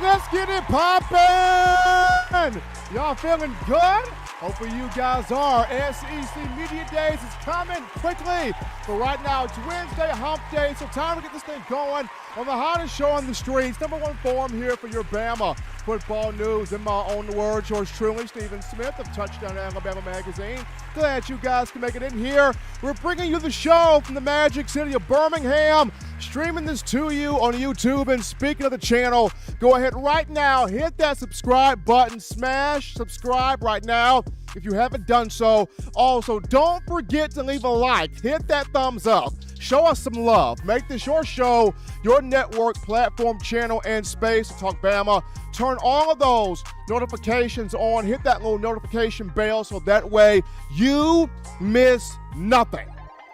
let's get it poppin'! Y'all feeling good? Hopefully you guys are. SEC Media Days is coming quickly. But right now, it's Wednesday, hump day, so time to get this thing going on the hottest show on the streets. Number one forum here for your Bama football news. In my own words, yours truly, Stephen Smith of Touchdown Alabama Magazine. Glad you guys can make it in here. We're bringing you the show from the magic city of Birmingham, streaming this to you on YouTube. And speaking of the channel, go ahead right now, hit that subscribe button, smash subscribe right now if you haven't done so. Also, don't forget to leave a like, hit that thumbs up. Show us some love. Make this your show, your network, platform, channel, and space to talk Bama. Turn all of those notifications on. Hit that little notification bell so that way you miss nothing.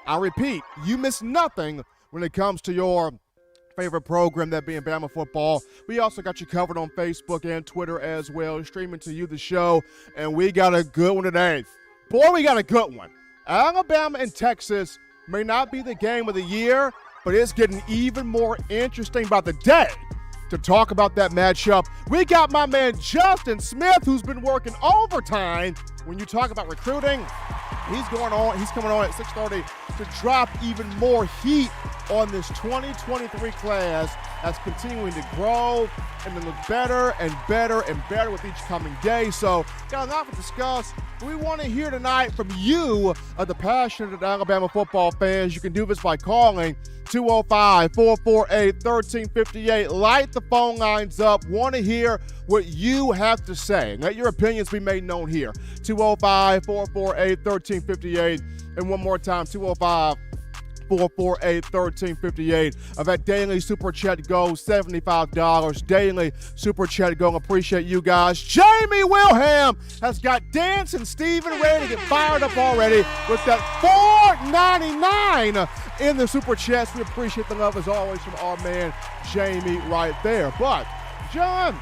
I repeat, you miss nothing when it comes to your favorite program, that being Bama football. We also got you covered on Facebook and Twitter as well, streaming to you the show. And we got a good one today. Boy, we got a good one. Alabama and Texas may not be the game of the year, but it's getting even more interesting by the day. To talk about that matchup, we got my man Justin Smith, who's been working overtime. When you talk about recruiting, he's coming on at 6:30 to drop even more heat on this 2023 class that's continuing to grow and to look better and better and better with each coming day. So, got a lot to discuss. We want to hear tonight from you, the passionate Alabama football fans. You can do this by calling 205-448-1358. Light the phone lines up. Want to hear what you have to say. Let your opinions be made known here. 205-448-1358. And one more time, 205-448-1358. That daily super chat goes $75. Daily super chat go. Appreciate you guys. Jamie Wilhelm has got Dancing Steven ready to get fired up already with that $4.99 in the super chats. We appreciate the love as always from our man Jamie right there. But John,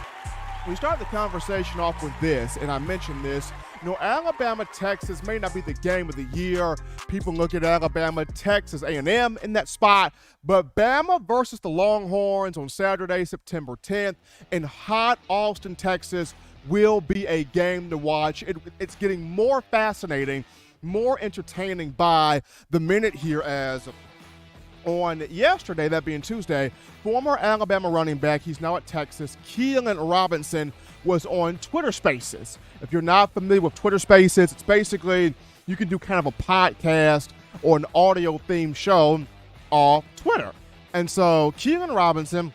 we start the conversation off with this, and I mentioned this. You know, Alabama, Texas may not be the game of the year. People look at Alabama, Texas, A&M in that spot. But Bama versus the Longhorns on Saturday, September 10th in hot Austin, Texas will be a game to watch. It's getting more fascinating, more entertaining by the minute here, as on yesterday, that being Tuesday, former Alabama running back, he's now at Texas, Keilan Robinson, was on Twitter Spaces. If you're not familiar with Twitter Spaces, it's basically you can do kind of a podcast or an audio-themed show off Twitter. And so Keilan Robinson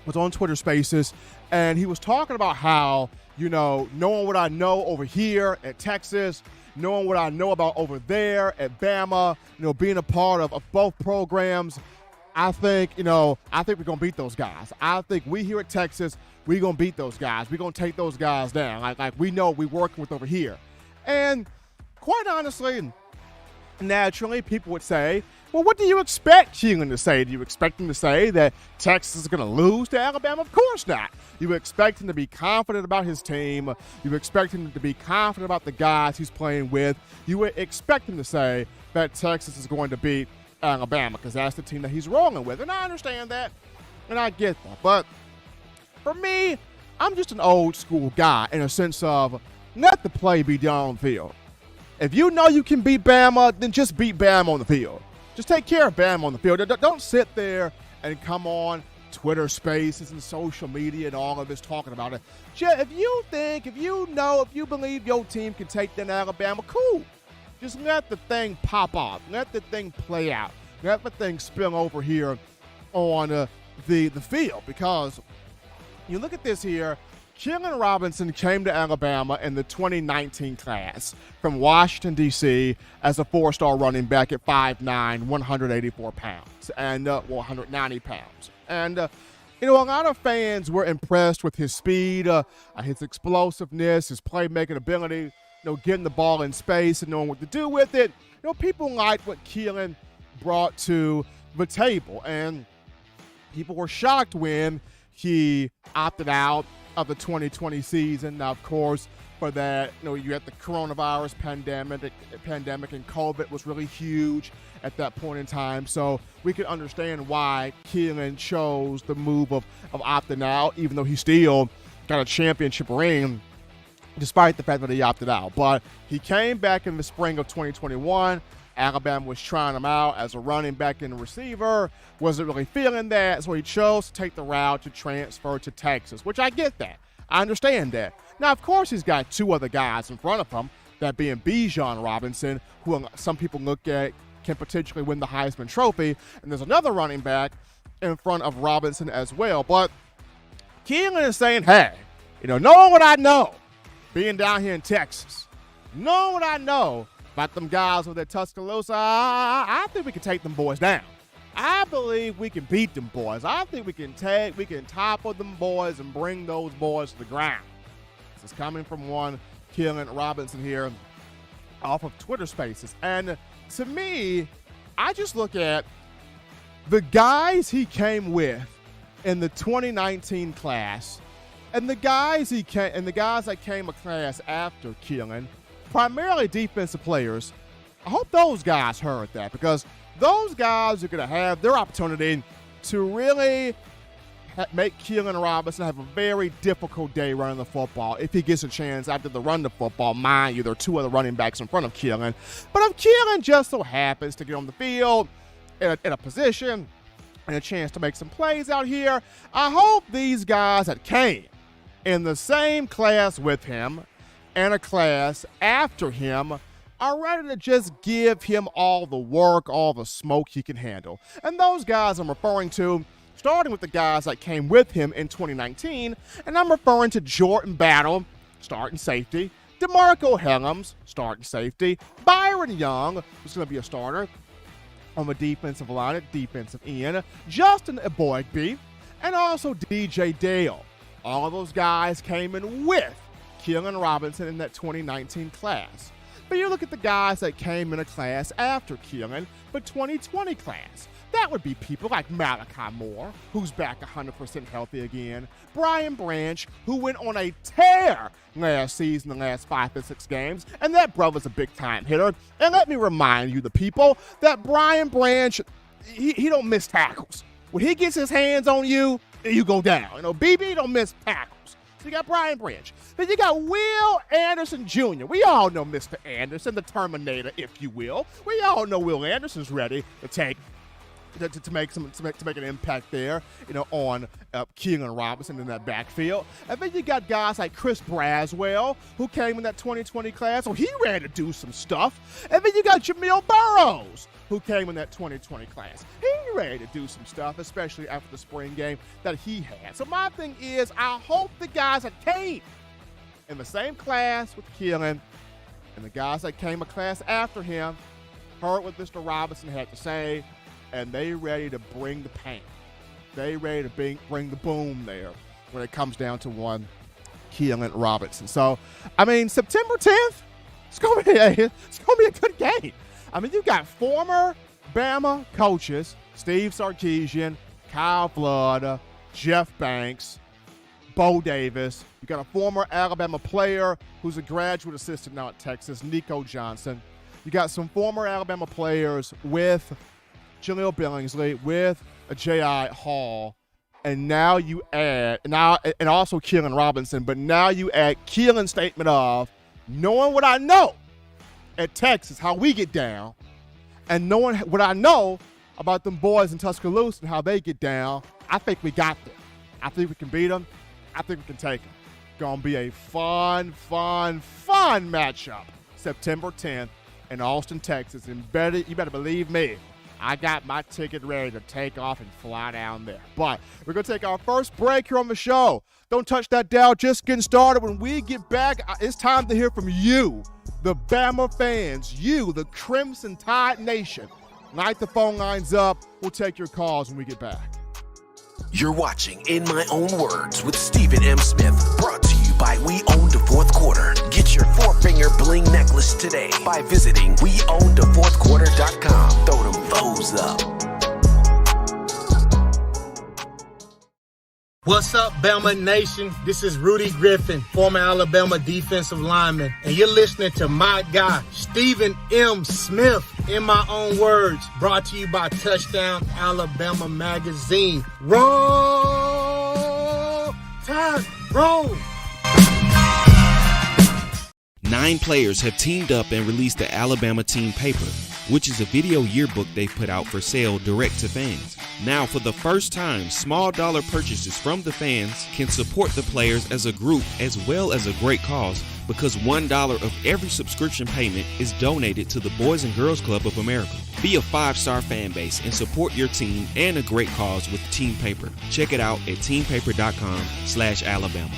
was on Twitter Spaces, and he was talking about how, you know, knowing what I know over here at Texas, knowing what I know about over there at Bama, you know, being a part of both programs, I think we're going to beat those guys. I think we here at Texas, we're going to beat those guys. We're going to take those guys down. Like we know we're working with over here. And quite honestly, naturally, people would say, well, what do you expect Keilan to say? Do you expect him to say that Texas is going to lose to Alabama? Of course not. You expect him to be confident about his team. You expect him to be confident about the guys he's playing with. You would expect him to say that Texas is going to beat Alabama because that's the team that he's rolling with. And I understand that, and I get that. But for me, I'm just an old school guy in a sense of let the play be done on the field. If you know you can beat Bama, then just beat Bama on the field. Just take care of Bama on the field. Don't sit there and come on Twitter Spaces and social media and all of this talking about it. If you believe your team can take down Alabama, cool. Just let the thing pop off. Let the thing play out. Let the thing spill over here on the field. Because you look at this here, Keilan Robinson came to Alabama in the 2019 class from Washington, D.C. as a four-star running back at 5'9", 184 pounds, and 190 pounds. And, a lot of fans were impressed with his speed, his explosiveness, his playmaking ability, getting the ball in space and knowing what to do with it. People liked what Keilan brought to the table, and people were shocked when he opted out of the 2020 season. Now, of course, for that. You had the coronavirus pandemic, and COVID was really huge at that point in time. So we can understand why Keilan chose the move of opting out, even though he still got a championship ring, despite the fact that he opted out. But he came back in the spring of 2021. Alabama was trying him out as a running back and receiver. Wasn't really feeling that, so he chose to take the route to transfer to Texas, which I get that. I understand that. Now, of course, he's got two other guys in front of him, that being Keilan Robinson, who some people look at can potentially win the Heisman Trophy, and there's another running back in front of Robinson as well. But Keilan is saying, hey, knowing what I know, being down here in Texas, knowing what I know about them guys with that Tuscaloosa, I think we can take them boys down. I believe we can beat them boys. I think we can topple them boys and bring those boys to the ground. This is coming from one Keilan Robinson here off of Twitter Spaces. And to me, I just look at the guys he came with in the 2019 class and the guys that came a class after Keilan, primarily defensive players. I hope those guys heard that, because those guys are going to have their opportunity to really make Keilan Robinson have a very difficult day running the football if he gets a chance after the run the football. Mind you, there are two other running backs in front of Keilan. But if Keilan just so happens to get on the field in a position and a chance to make some plays out here, I hope these guys that came in the same class with him and a class after him are ready to just give him all the work, all the smoke he can handle. And those guys I'm referring to, starting with the guys that came with him in 2019, and I'm referring to Jordan Battle, starting safety, DeMarco Helms, starting safety, Byron Young, who's going to be a starter on the defensive line at defensive end, Justin Eboigbe, and also DJ Dale. All of those guys came in with Keilan Robinson in that 2019 class. But you look at the guys that came in a class after Keilan, the 2020 class. That would be people like Malachi Moore, who's back 100% healthy again. Brian Branch, who went on a tear last season, the last 5 to 6 games, and that brother's a big-time hitter. And let me remind you, the people, that Brian Branch, he don't miss tackles. When he gets his hands on you, you go down. BB don't miss tackles. So you got Brian Branch. Then you got Will Anderson Jr. We all know Mr. Anderson, the Terminator, if you will. We all know Will Anderson's ready to make an impact there, on Keilan Robinson in that backfield. And then you got guys like Chris Braswell, who came in that 2020 class. So he ready to do some stuff. And then you got Jamil Burrows, who came in that 2020 class. He ready to do some stuff, especially after the spring game that he had. So my thing is, I hope the guys that came in the same class with Keilan and the guys that came a class after him heard what Mr. Robinson had to say, and they ready to bring the pain. They ready to bring the boom there when it comes down to one Keilan Robinson. So, September 10th, it's gonna be a good game. You got former Bama coaches, Steve Sarkisian, Kyle Flood, Jeff Banks, Bo Davis. You got a former Alabama player who's a graduate assistant now at Texas, Nico Johnson. You got some former Alabama players with Jaleel Billingsley, with J.I. Hall, and now you add, and also Keilan Robinson, but now you add Keilan's statement of, knowing what I know at Texas, how we get down, and knowing what I know about them boys in Tuscaloosa and how they get down, I think we got them. I think we can beat them. I think we can take them. Gonna be a fun matchup September 10th in Austin, Texas. And you better believe me, I got my ticket ready to take off and fly down there. But we're going to take our first break here on the show. Don't touch that dial. Just getting started. When we get back, it's time to hear from you, the Bama fans, you, the Crimson Tide Nation. Light the phone lines up. We'll take your calls when we get back. You're watching In My Own Words with Stephen M. Smith, brought to you by We Own the Fourth Quarter. Get your 4-finger bling necklace today by visiting weownthefourthquarter.com. Throw them foes up. What's up, Bama Nation? This is Rudy Griffin, former Alabama defensive lineman, and you're listening to my guy, Stephen M. Smith, in my own words, brought to you by Touchdown Alabama Magazine. Roll Tide, roll! 9 players have teamed up and released the Alabama Team Paper, which is a video yearbook they've put out for sale direct to fans. Now, for the first time, small dollar purchases from the fans can support the players as a group as well as a great cause, because $1 of every subscription payment is donated to the Boys and Girls Club of America. Be a 5-star fan base and support your team and a great cause with Team Paper. Check it out at teampaper.com/Alabama.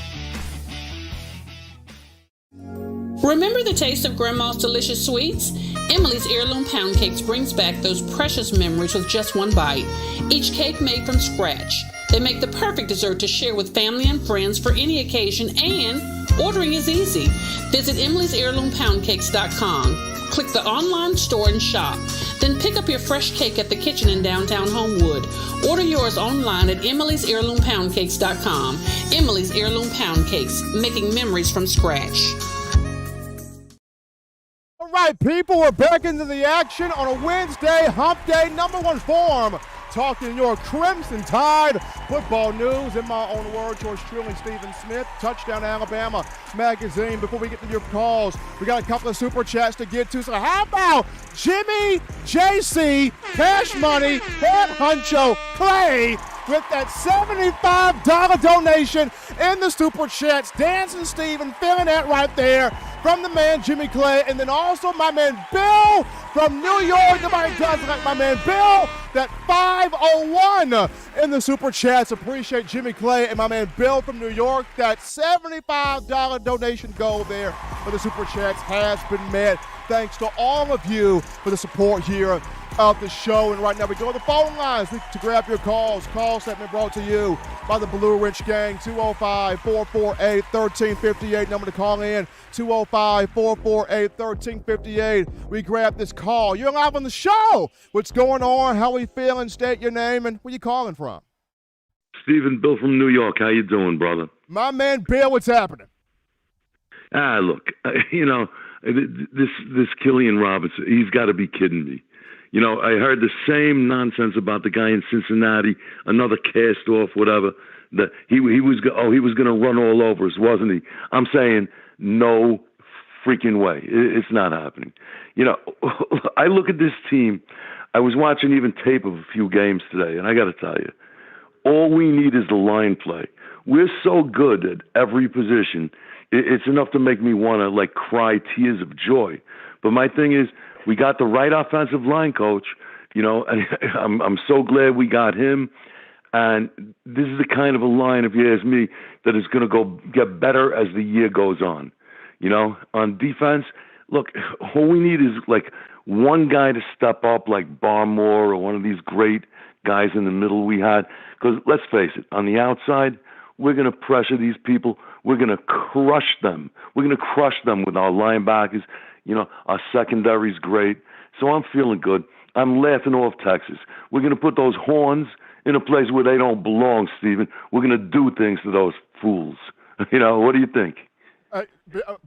Remember the taste of Grandma's delicious sweets? Emily's Heirloom Pound Cakes brings back those precious memories with just one bite. Each cake made from scratch. They make the perfect dessert to share with family and friends for any occasion, and ordering is easy. Visit emily'sheirloompoundcakes.com. Click the online store and shop. Then pick up your fresh cake at the kitchen in downtown Homewood. Order yours online at emily'sheirloompoundcakes.com. Emily's Heirloom Pound Cakes, making memories from scratch. All right, people, we're back into the action on a Wednesday, hump day, number 1 form. Talking your Crimson Tide football news. In my own words, yours truly, Stephen Smith, Touchdown Alabama Magazine. Before we get to your calls, we got a couple of super chats to get to. So how about Jimmy, JC, Cash Money, Head Huncho, Clay, with that $75 donation in the super chats. Dancing Steven feeling that right there from the man Jimmy Clay, and then also my man Bill from New York. Nobody does like my man Bill. That 501 in the super chats. Appreciate Jimmy Clay and my man Bill from New York. That $75 donation goal there for the super chats has been met. Thanks to all of you for the support here of the show. And right now we go to the phone lines to grab your calls. Call segment brought to you by the Blue Ridge Gang. 205-448-1358. Number to call in, 205-448-1358. We grab this call. You're live on the show. What's going on? How we feeling? State your name and where you calling from. Stephen, Bill from New York. How you doing, brother? My man Bill, what's happening? Look, this Keilan Robinson, he's got to be kidding me. You know, I heard the same nonsense about the guy in Cincinnati, another cast off, whatever. That he was going to run all over us, wasn't he? I'm saying no freaking way. It's not happening. You know, I look at this team. I was watching even tape of a few games today, and I got to tell you, all we need is the line play. We're so good at every position. It's enough to make me want to like cry tears of joy. But my thing is, we got the right offensive line coach, you know, and I'm so glad we got him. And this is the kind of a line, if you ask me, that is going to go get better as the year goes on. You know, on defense, look, all we need is like one guy to step up like Barmore or one of these great guys in the middle we had. Because let's face it, on the outside, we're going to pressure these people. We're going to crush them. We're going to crush them with our linebackers. You know, our secondary's great. So I'm feeling good. I'm laughing off Texas. We're going to put those horns in a place where they don't belong, Stephen. We're going to do things to those fools. You know, what do you think?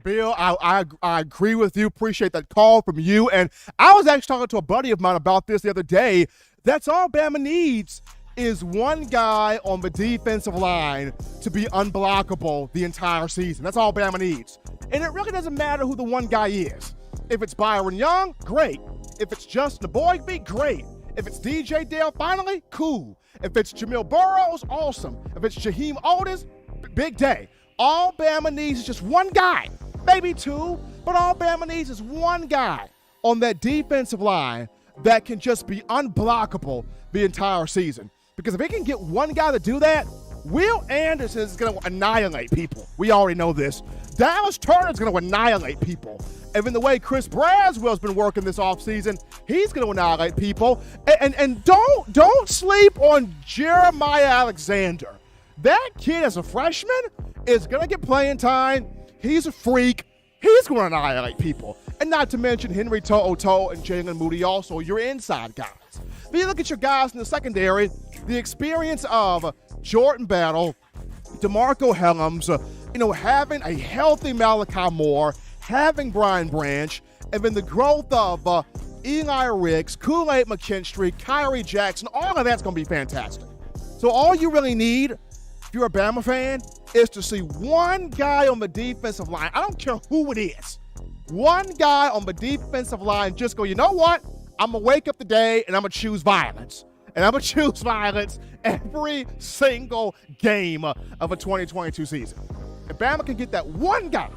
Bill, I agree with you. Appreciate that call from you. And I was actually talking to a buddy of mine about this the other day. That's all Bama needs is one guy on the defensive line to be unblockable the entire season. That's all Bama needs. And it really doesn't matter who the one guy is. If it's Byron Young, great. If it's Justin Boygby, great. If it's DJ Dale, finally, cool. If it's Jamil Burrows, awesome. If it's Jaheim Otis, big day. All Bama needs is just one guy, maybe two, but all Bama needs is one guy on that defensive line that can just be unblockable the entire season. Because if he can get one guy to do that, Will Anderson is going to annihilate people. We already know this. Dallas Turner is going to annihilate people. And in the way Chris Braswell's been working this offseason, he's going to annihilate people. And don't sleep on Jeremiah Alexander. That kid as a freshman is going to get playing time. He's a freak. He's going to annihilate people. And not to mention Henry To'oTo'o and Jalen Moody, also your inside guys. But you look at your guys in the secondary, the experience of Jordan Battle, DeMarco Hellams, having a healthy Malachi Moore, having Brian Branch, and then the growth of Eli Ricks, Kool-Aid McKinstry, Kyrie Jackson, all of that's going to be fantastic. So all you really need, if you're a Bama fan, is to see one guy on the defensive line. I don't care who it is. One guy on the defensive line just go, you know what? I'm going to wake up today and I'm going to choose violence. And I'm going to choose violence every single game of a 2022 season. If Bama can get that one guy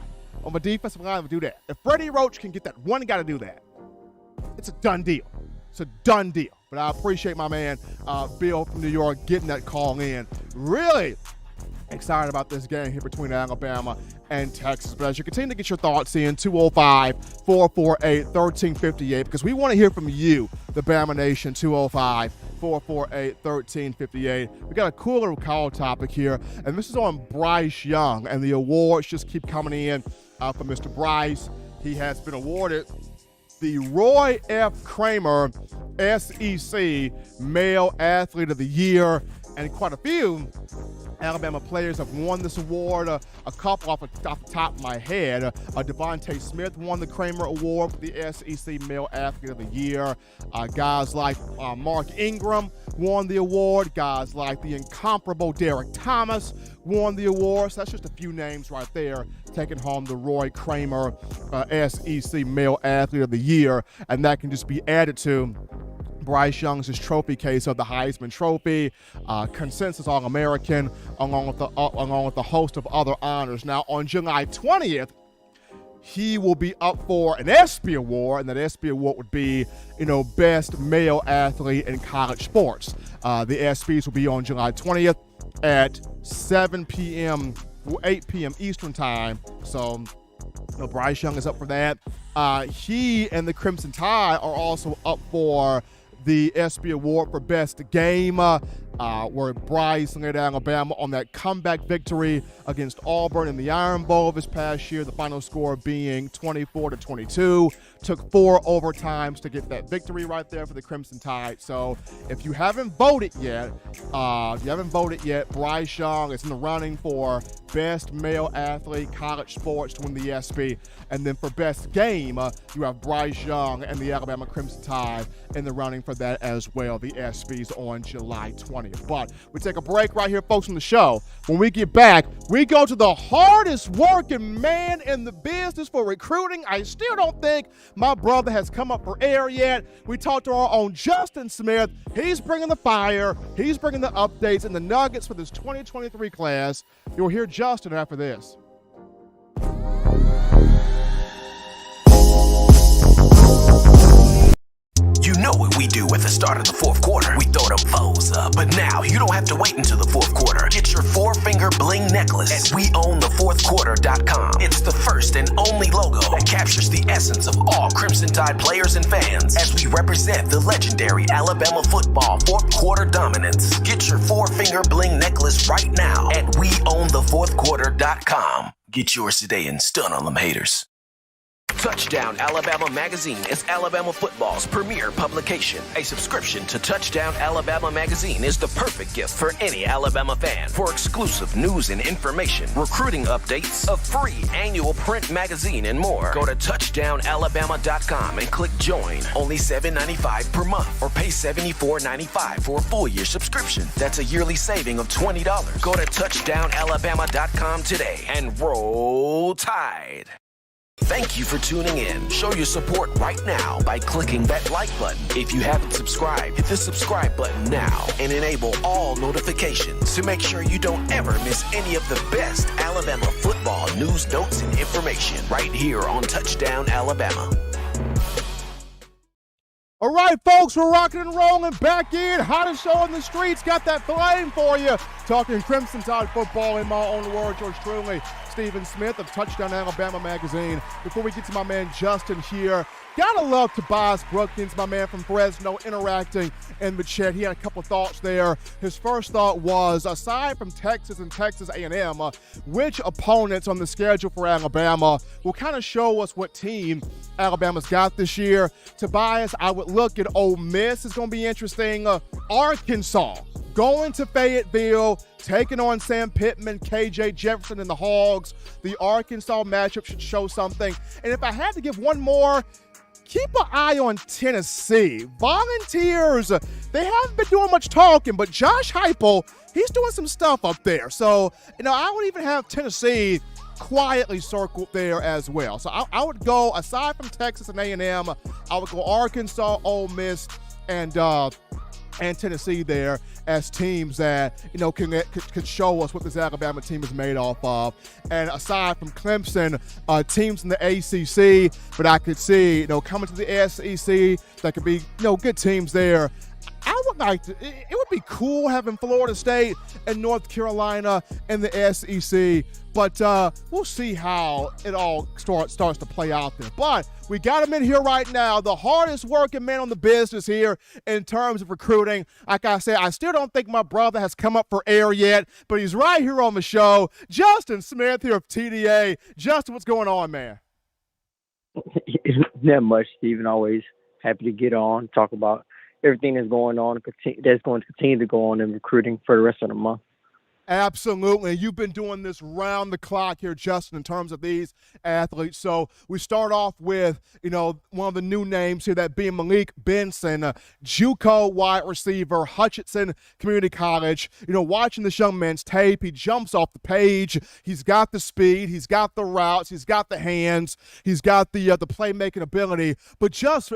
on the defensive line to do that, if Freddie Roach can get that one guy to do that, it's a done deal. It's a done deal. But I appreciate my man, Bill from New York, getting that call in. Really excited about this game here between Alabama and Texas. But as you continue to get your thoughts in, 205-448-1358, because we want to hear from you, the Bama Nation, 205-448-1358. We got a cool little call topic here, and this is on Bryce Young, and the awards just keep coming in for Mr. Bryce. He has been awarded the Roy F. Kramer SEC Male Athlete of the Year, and quite a few Alabama players have won this award. A couple off the top of my head. Devontae Smith won the Kramer Award for the SEC Male Athlete of the Year. Guys like Mark Ingram won the award. Guys like the incomparable Derek Thomas won the award. So that's just a few names right there taking home the Roy Kramer SEC Male Athlete of the Year. And that can just be added to Bryce Young's trophy case of the Heisman Trophy, consensus All-American, along with a host of other honors. Now, on July 20th, he will be up for an ESPY Award, and that ESPY Award would be, best male athlete in college sports. The ESPYs will be on July 20th at 7 p.m. 8 p.m. Eastern Time. So, Bryce Young is up for that. He and the Crimson Tide are also up for the ESPY Award for Best Game, where Bryce led Alabama on that comeback victory against Auburn in the Iron Bowl this past year, the final score being 24-22. Took 4 overtimes to get that victory right there for the Crimson Tide. So if you haven't voted yet, Bryce Young is in the running for Best Male Athlete, College Sports to win the ESPY. And then for Best Game, you have Bryce Young and the Alabama Crimson Tide in the running for that as well. The ESPYs on July 20th. But we take a break right here, folks, on the show. When we get back, we go to the hardest working man in the business for recruiting. I still don't think my brother has come up for air yet. We talked to our own Justin Smith. He's bringing the fire. He's bringing the updates and the nuggets for this 2023 class. You'll hear Justin after this. You know what we do at the start of the fourth quarter. We throw them foes up. But now, you don't have to wait until the fourth quarter. Get your 4-finger bling necklace at WeOwnTheFourthQuarter.com. It's the first and only logo that captures the essence of all Crimson Tide players and fans as we represent the legendary Alabama football fourth quarter dominance. Get your 4-finger bling necklace right now at WeOwnTheFourthQuarter.com. Get yours today and stun on them haters. Touchdown Alabama Magazine is Alabama football's premier publication. A subscription to Touchdown Alabama Magazine is the perfect gift for any Alabama fan. For exclusive news and information, recruiting updates, a free annual print magazine, and more, go to touchdownalabama.com and click join. Only $7.95 per month, or pay $74.95 for a full-year subscription. That's a yearly saving of $20. Go to touchdownalabama.com today and roll Tide. Thank you for tuning in. Show your support right now by clicking that like button. If you haven't subscribed, hit the subscribe button now and enable all notifications to make sure you don't ever miss any of the best Alabama football news, notes, and information right here on Touchdown Alabama. All right, folks, we're rocking and rolling back in. Hottest show in the streets. Got that flame for you. Talking Crimson Tide football in my own words, yours truly, Stephen Smith of Touchdown Alabama Magazine. Before we get to my man Justin here, gotta love Tobias Brookins, my man from Fresno, interacting in the chat. He had a couple thoughts there. His first thought was, aside from Texas and Texas A&M, which opponents on the schedule for Alabama will kind of show us what team Alabama's got this year? Tobias, I would look at Ole Miss. It's going to be interesting. Arkansas, going to Fayetteville, taking on Sam Pittman, KJ Jefferson, and the Hogs. The Arkansas matchup should show something. And if I had to give one more, keep an eye on Tennessee. Volunteers, they haven't been doing much talking, but Josh Heupel, he's doing some stuff up there. So, I would even have Tennessee quietly circled there as well. So I would go, aside from Texas and A&M, I would go Arkansas, Ole Miss, and Tennessee there as teams that could show us what this Alabama team is made off of. And aside from Clemson, teams in the ACC, but I could see coming to the SEC that could be good teams there. I would like to. It would be cool having Florida State and North Carolina in the SEC, but we'll see how it all starts to play out there. But we got him in here right now, the hardest working man on the business here in terms of recruiting. Like I said, I still don't think my brother has come up for air yet, but he's right here on the show. Justin Smith here of TDA. Justin, what's going on, man? Not much, Stephen. Always happy to get on, talk about everything that's going on, that's going to continue to go on in recruiting for the rest of the month. Absolutely. You've been doing this round the clock here, Justin, in terms of these athletes. So we start off with, one of the new names here, that being Malik Benson, JUCO wide receiver, Hutchinson Community College. Watching this young man's tape, he jumps off the page. He's got the speed. He's got the routes. He's got the hands. He's got the playmaking ability. But just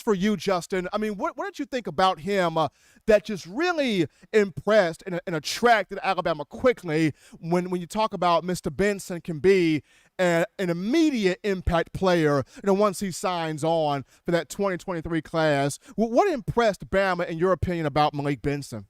for you, Justin, what did you think about him that just really impressed and attracted Alabama quickly when you talk about Mr. Benson can be an immediate impact player once he signs on for that 2023 class? What impressed Bama, in your opinion, about Malik Benson?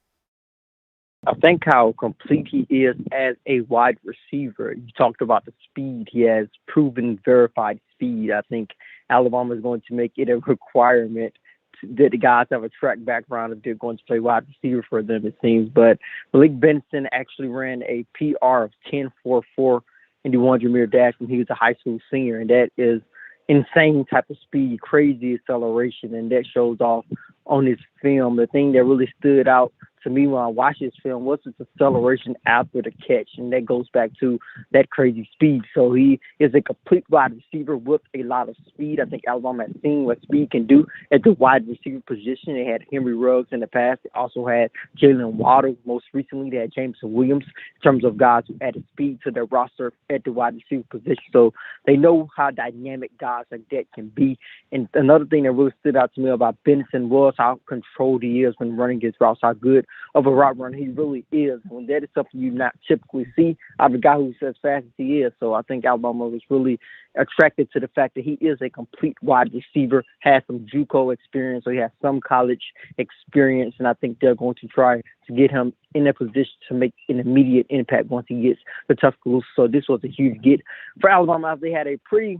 I think how complete he is as a wide receiver. You talked about the speed. He has proven, verified speed. I think Alabama is going to make it a requirement that the guys have a track background if they're going to play wide receiver for them, it seems. But Malik Benson actually ran a PR of 10.44 in the 100-meter dash when he was a high school senior, and that is insane type of speed, crazy acceleration, and that shows off on his film. The thing that really stood out to me when I watched his film was his acceleration after the catch, and that goes back to that crazy speed. So he is a complete wide receiver with a lot of speed. I think Alabama has seen what speed can do at the wide receiver position. They had Henry Ruggs in the past. They also had Keilan Water. Most recently, they had Jameson Williams in terms of guys who added speed to their roster at the wide receiver position. So they know how dynamic guys like that can be. And another thing that really stood out to me about Benson was how controlled he is when running his routes, how good of a route runner he really is. And that is something you not typically see out of a guy who's as fast as he is. So I think Alabama was really attracted to the fact that he is a complete wide receiver, has some JUCO experience, so he has some college experience, and I think they're going to try to get him in a position to make an immediate impact once he gets the Tuscaloosa. So this was a huge get for Alabama. They had a pretty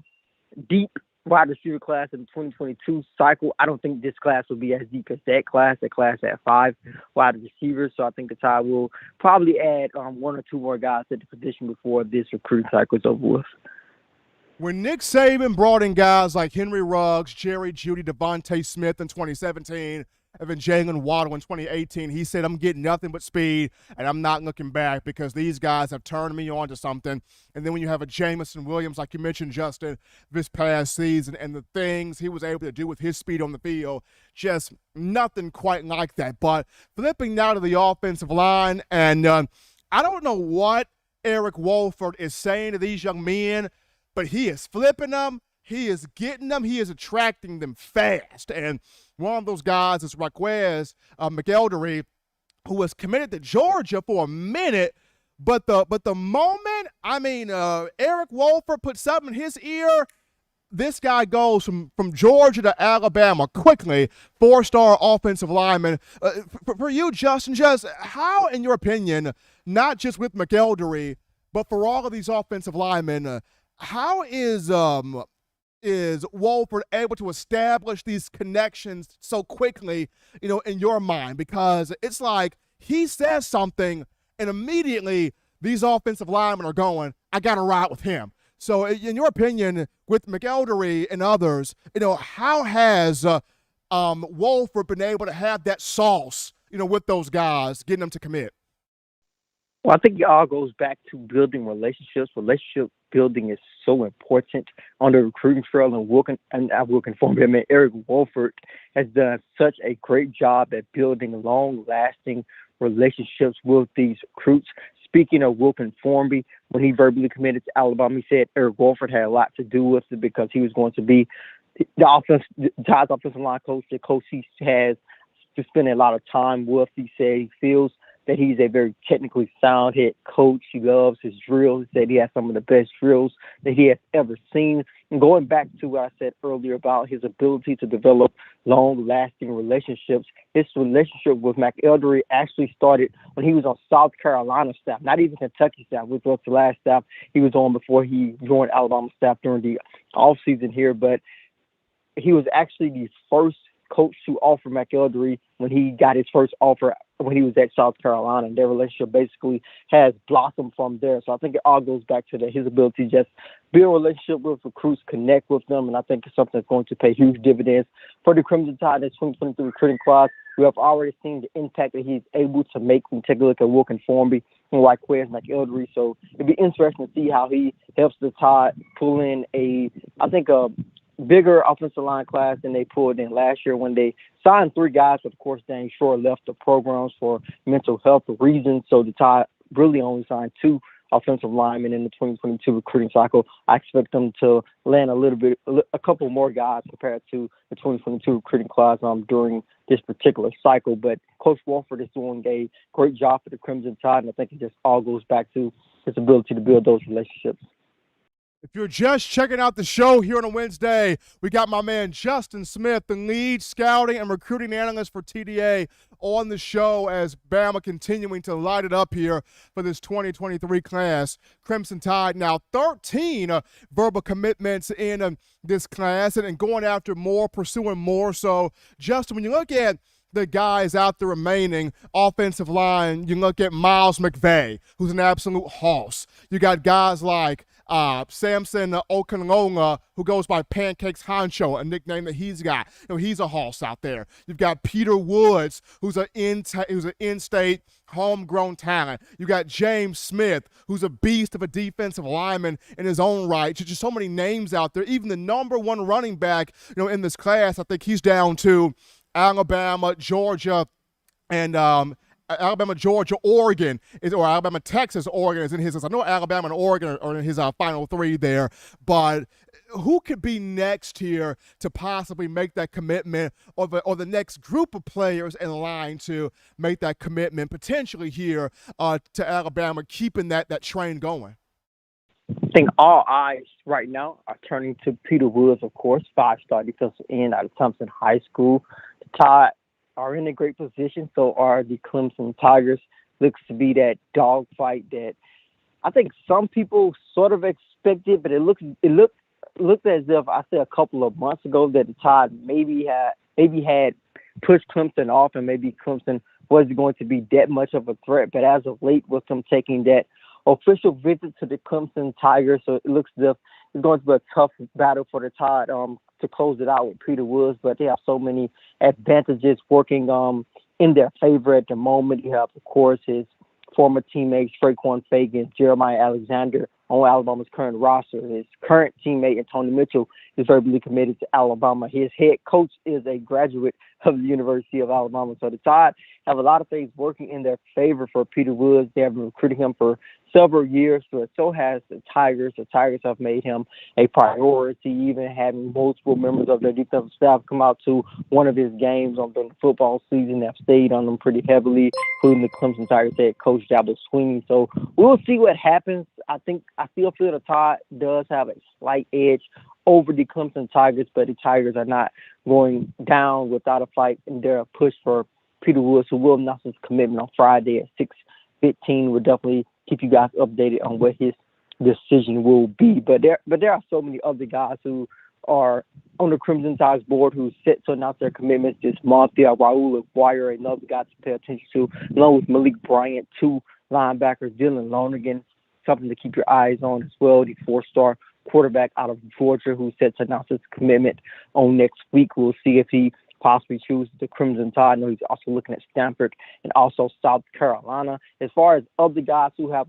deep wide receiver class in the 2022 cycle. I don't think this class will be as deep as that class. The class had 5 wide receivers, so I think the Tide will probably add 1 or 2 more guys at the position before this recruiting cycle is over with. When Nick Saban brought in guys like Henry Ruggs, Jerry Jeudy, Devontae Smith in 2017, and then Jalen Waddle in 2018, he said, I'm getting nothing but speed, and I'm not looking back because these guys have turned me on to something. And then when you have a Jameson Williams, like you mentioned, Justin, this past season, and the things he was able to do with his speed on the field, just nothing quite like that. But flipping now to the offensive line, and I don't know what Eric Wolford is saying to these young men, but he is flipping them. He is getting them. He is attracting them fast. And one of those guys is Raquez McElderry, who was committed to Georgia for a minute. But the moment, Eric Wolford put something in his ear, this guy goes from Georgia to Alabama quickly, 4-star offensive lineman. For you, Justin, just how, in your opinion, not just with McElderry, but for all of these offensive linemen, how is Wolford able to establish these connections so quickly, in your mind? Because it's like he says something and immediately these offensive linemen are going, I got to ride with him. So in your opinion, with McElderry and others, how has Wolford been able to have that sauce with those guys, getting them to commit? Well, I think it all goes back to building relationships. Relationship building is so important on the recruiting trail, and Eric Wolford has done such a great job at building long-lasting relationships with these recruits. Speaking of Wilkin Formby, when he verbally committed to Alabama, he said Eric Wolford had a lot to do with it because he was going to be the Tide's offensive line coach, the coach he has to spend a lot of time with. He said he feels that he's a very technically sound head coach. He loves his drills. He said he has some of the best drills that he has ever seen. And going back to what I said earlier about his ability to develop long-lasting relationships, his relationship with McElderry actually started when he was on South Carolina staff, not even Kentucky staff, which was the last staff he was on before he joined Alabama staff during the offseason here. But he was actually the first coach to offer McElderry when he got his first offer when he was at South Carolina, and their relationship basically has blossomed from there. So I think it all goes back to his ability to just build a relationship with recruits, connect with them, and I think it's something that's going to pay huge dividends for the Crimson Tide in the 2023 recruiting class. We have already seen the impact that he's able to make when you take a look at Wilkin Formby and Wyquez McElderry. So it'd be interesting to see how he helps the Tide pull in a bigger offensive line class than they pulled in last year when they signed 3 guys, but of course Dane Shore left the programs for mental health reasons. So the Tide really only signed 2 offensive linemen in the 2022 recruiting cycle. I expect them to land a couple more guys compared to the 2022 recruiting class during this particular cycle. But Coach Wolford is doing a great job for the Crimson Tide, and I think it just all goes back to his ability to build those relationships. If you're just checking out the show here on a Wednesday, we got my man Justin Smith, the lead scouting and recruiting analyst for TDA, on the show as Bama continuing to light it up here for this 2023 class. Crimson Tide now 13 verbal commitments in this class and going after more, pursuing more. So, Justin, when you look at the guys out there remaining offensive line, you look at Miles McVay, who's an absolute hoss. You got guys like Samson Okunlonga, who goes by Pancakes Honcho, a nickname that he's got. He's a hoss out there. You've got Peter Woods, who's an in-state homegrown talent. You got James Smith, who's a beast of a defensive lineman in his own right. Just so many names out there. Even the number 1 running back, in this class, I think he's down to Alabama, Georgia, and Alabama, Georgia, Oregon, or Alabama, Texas, Oregon is in his. I know Alabama and Oregon are in his final 3 there, but who could be next here to possibly make that commitment, or the next group of players in line to make that commitment potentially here to Alabama, keeping that train going? I think all eyes right now are turning to Peter Woods, of course, 5-star defensive end out of Thompson High School. The Tide are in a great position, so are the Clemson Tigers. Looks to be that dogfight that I think some people sort of expected, but it looked as if I said a couple of months ago that the Tide maybe had pushed Clemson off, and maybe Clemson wasn't going to be that much of a threat. But as of late, with them taking that official visit to the Clemson Tigers, so it looks as if it's going to be a tough battle for the Tide to close it out with Peter Woods. But they have so many advantages working in their favor at the moment. You have, of course, his former teammates Traquan Fagan, Jeremiah Alexander on Alabama's current roster. His current teammate, Tony Mitchell, is verbally committed to Alabama. His head coach is a graduate of the University of Alabama. So the Tide have a lot of things working in their favor for Peter Woods. They have been recruiting him for several years, so has the Tigers. The Tigers have made him a priority, even having multiple members of their defensive staff come out to one of his games during the football season. They've stayed on him pretty heavily, including the Clemson Tigers head coach Dabo Swinney. So we'll see what happens. I still feel the Tide does have a slight edge over the Clemson Tigers, but the Tigers are not going down without a fight, and they're a push for Peter Woods, who will announce his commitment on Friday at 6:15. We'll definitely keep you guys updated on what his decision will be. But there are so many other guys who are on the Crimson Tide's board who's set to announce their commitments this month. There are Raul Aguirre, another guy to pay attention to, along with Malik Bryant, 2 linebackers, Dylan Lonergan, something to keep your eyes on as well, the 4-star quarterback out of Georgia who's set to announce his commitment on next week. We'll see if he possibly choose the Crimson Tide. I know he's also looking at Stanford and also South Carolina. As far as other guys who have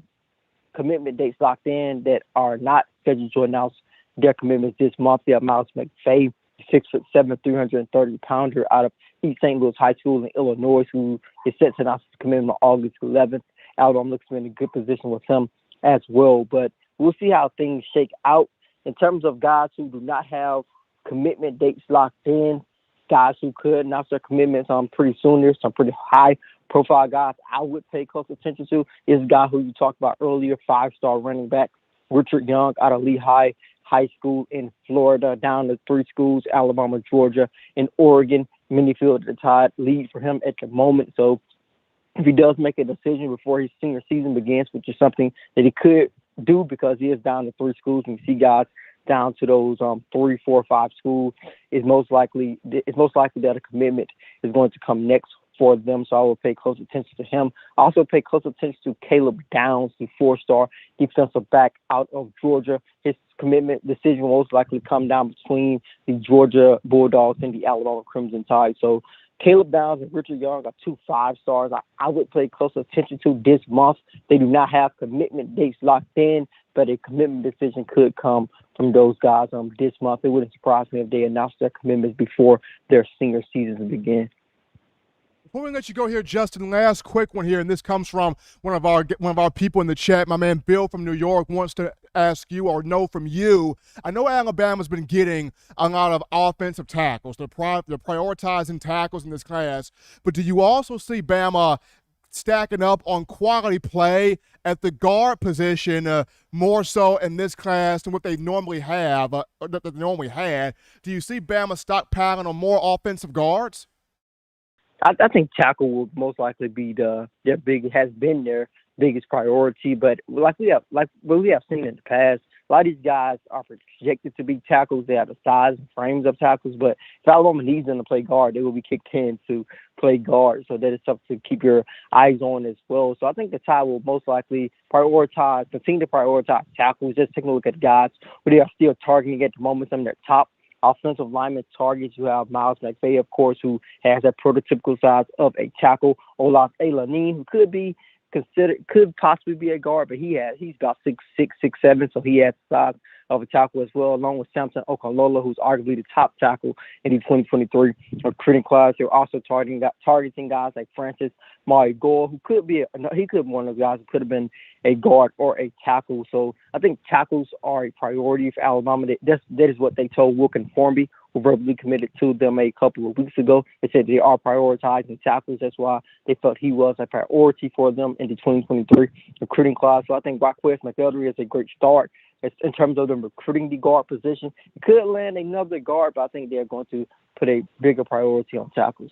commitment dates locked in that are not scheduled to announce their commitments this month, they have Miles McVay, 6'7", 330-pounder out of East St. Louis High School in Illinois, who is set to announce his commitment on August 11th. Alabama looks to be in a good position with him as well, but we'll see how things shake out. In terms of guys who do not have commitment dates locked in, guys who could announce their commitments pretty soon, there's some pretty high-profile guys I would pay close attention to. Is a guy who you talked about earlier, 5-star running back Richard Young out of Lehigh High School in Florida, down to 3 schools, Alabama, Georgia, and Oregon. Many feel that the Tide lead for him at the moment. So if he does make a decision before his senior season begins, which is something that he could do because he is down to 3 schools, and you see guys down to those 3, 4, 5 schools, it's most likely that a commitment is going to come next for them. So I will pay close attention to him. I also pay close attention to Caleb Downs, the 4-star defensive back out of Georgia. His commitment decision will most likely come down between the Georgia Bulldogs and the Alabama Crimson Tide. So Caleb Downs and Richard Young are 2 5-stars I would pay close attention to this month. They do not have commitment dates locked in, but a commitment decision could come from those guys this month. It wouldn't surprise me if they announced their commitments before their senior seasons begin. Before we let you go here, Justin, last quick one here, and this comes from one of our people in the chat. My man Bill from New York wants to ask you or know from you. I know Alabama's been getting a lot of offensive tackles. They're prioritizing tackles in this class, but do you also see Bama stacking up on quality play at the guard position more so in this class than what they normally have, or that they normally had? Do you see Bama stockpiling on more offensive guards? I think tackle will most likely be their biggest priority. But like we have seen in the past, a lot of these guys are projected to be tackles. They have the size and frames of tackles. But if Alabama needs them to play guard, they will be kicked in to play guard. So that is something to keep your eyes on as well. So I think the Tide will most likely continue to prioritize tackles. Just taking a look at guys who they are still targeting at the moment, some of their top offensive lineman targets. You have Miles McVay, of course, who has that prototypical size of a tackle. Olaf Elanin, who could possibly be a guard, but he's about 6'6", 6'7", so he has the size of a tackle as well, along with Samson Okunlola, who's arguably the top tackle in the 2023 recruiting class. They're also targeting guys like Francis Marigold, who could be one of the guys who could have been a guard or a tackle. So I think tackles are a priority for Alabama. That is what they told Wilkin Formby, who verbally committed to them a couple of weeks ago. They said they are prioritizing tackles. That's why they felt he was a priority for them in the 2023 recruiting class. So I think Raquez McElderry is a great start. In terms of them recruiting the guard position, it could land another guard, but I think they're going to put a bigger priority on tackles.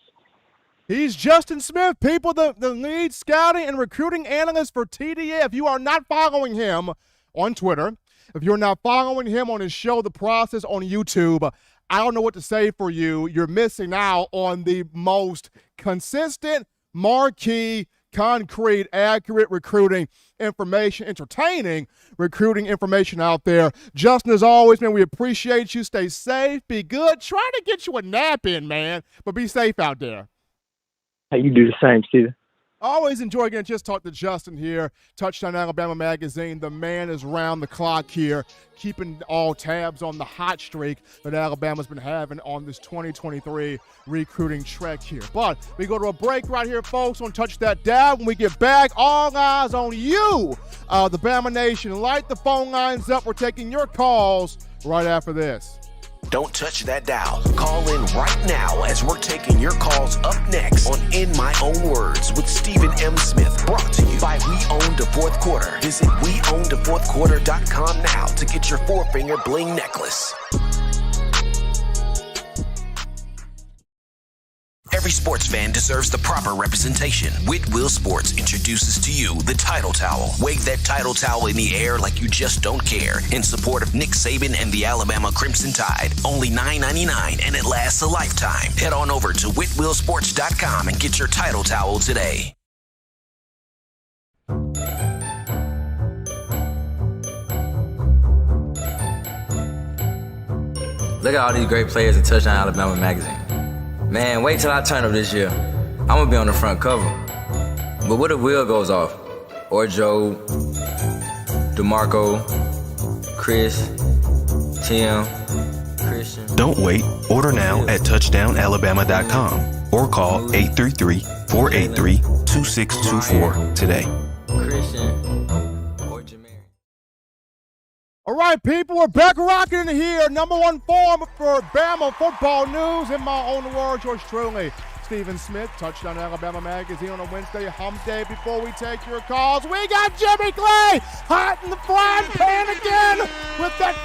He's Justin Smith, people, the lead scouting and recruiting analyst for TDA. If you are not following him on Twitter, if you're not following him on his show, The Process, on YouTube, I don't know what to say for you. You're missing out on the most consistent, marquee, concrete, accurate recruiting information, entertaining recruiting information out there. Justin, as always, man, we appreciate you. Stay safe, be good. Try to get you a nap in, man, but be safe out there. Hey, you do the same, Steven. Always enjoy getting just talk to Justin here. Touchdown Alabama Magazine. The man is round the clock here, keeping all tabs on the hot streak that Alabama's been having on this 2023 recruiting trek here. But we go to a break right here, folks, on Touch That Down. When we get back, all eyes on you, the Bama Nation. Light the phone lines up. We're taking your calls right after this. Don't touch that dial. Call in right now as we're taking your calls up next on In My Own Words with Stephen M. Smith. Brought to you by We Own the Fourth Quarter. Visit WeOwnTheFourthQuarter.com now to get your 4-finger bling necklace. Every sports fan deserves the proper representation. Whitwell Sports introduces to you the Title Towel. Wave that Title Towel in the air like you just don't care. In support of Nick Saban and the Alabama Crimson Tide. Only $9.99 and it lasts a lifetime. Head on over to WhitwellSports.com and get your Title Towel today. Look at all these great players at Touchdown Alabama Magazine. Man, wait till I turn up this year. I'm gonna be on the front cover. But what if Will goes off? Or Joe, DeMarco, Chris, Tim, Christian. Don't wait. Order now at touchdownalabama.com or call 833-483-2624 today. Christian or Jameer. All right, people, we're back rocking in here. Number one form for Bama football news. In my own words, yours truly, Stephen Smith, Touchdown Alabama Magazine on a Wednesday hump day. Before we take your calls, we got Jimmy Clay hot in the frying pan again with that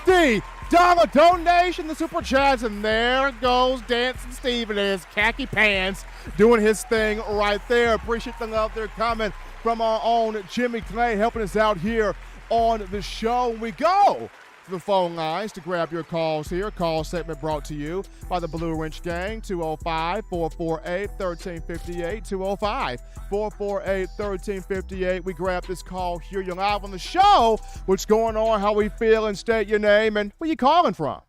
$50 donation, the Super Chats, and there goes Dancing Stephen in his khaki pants doing his thing right there. Appreciate the love there coming from our own Jimmy Clay helping us out here on the show. We go to the phone lines to grab your calls here. Call segment brought to you by the Blue Wrench Gang, 205-448-1358, 205-448-1358. We grab this call here. You're live on the show. What's going on? How we feeling? State your name and where you calling from?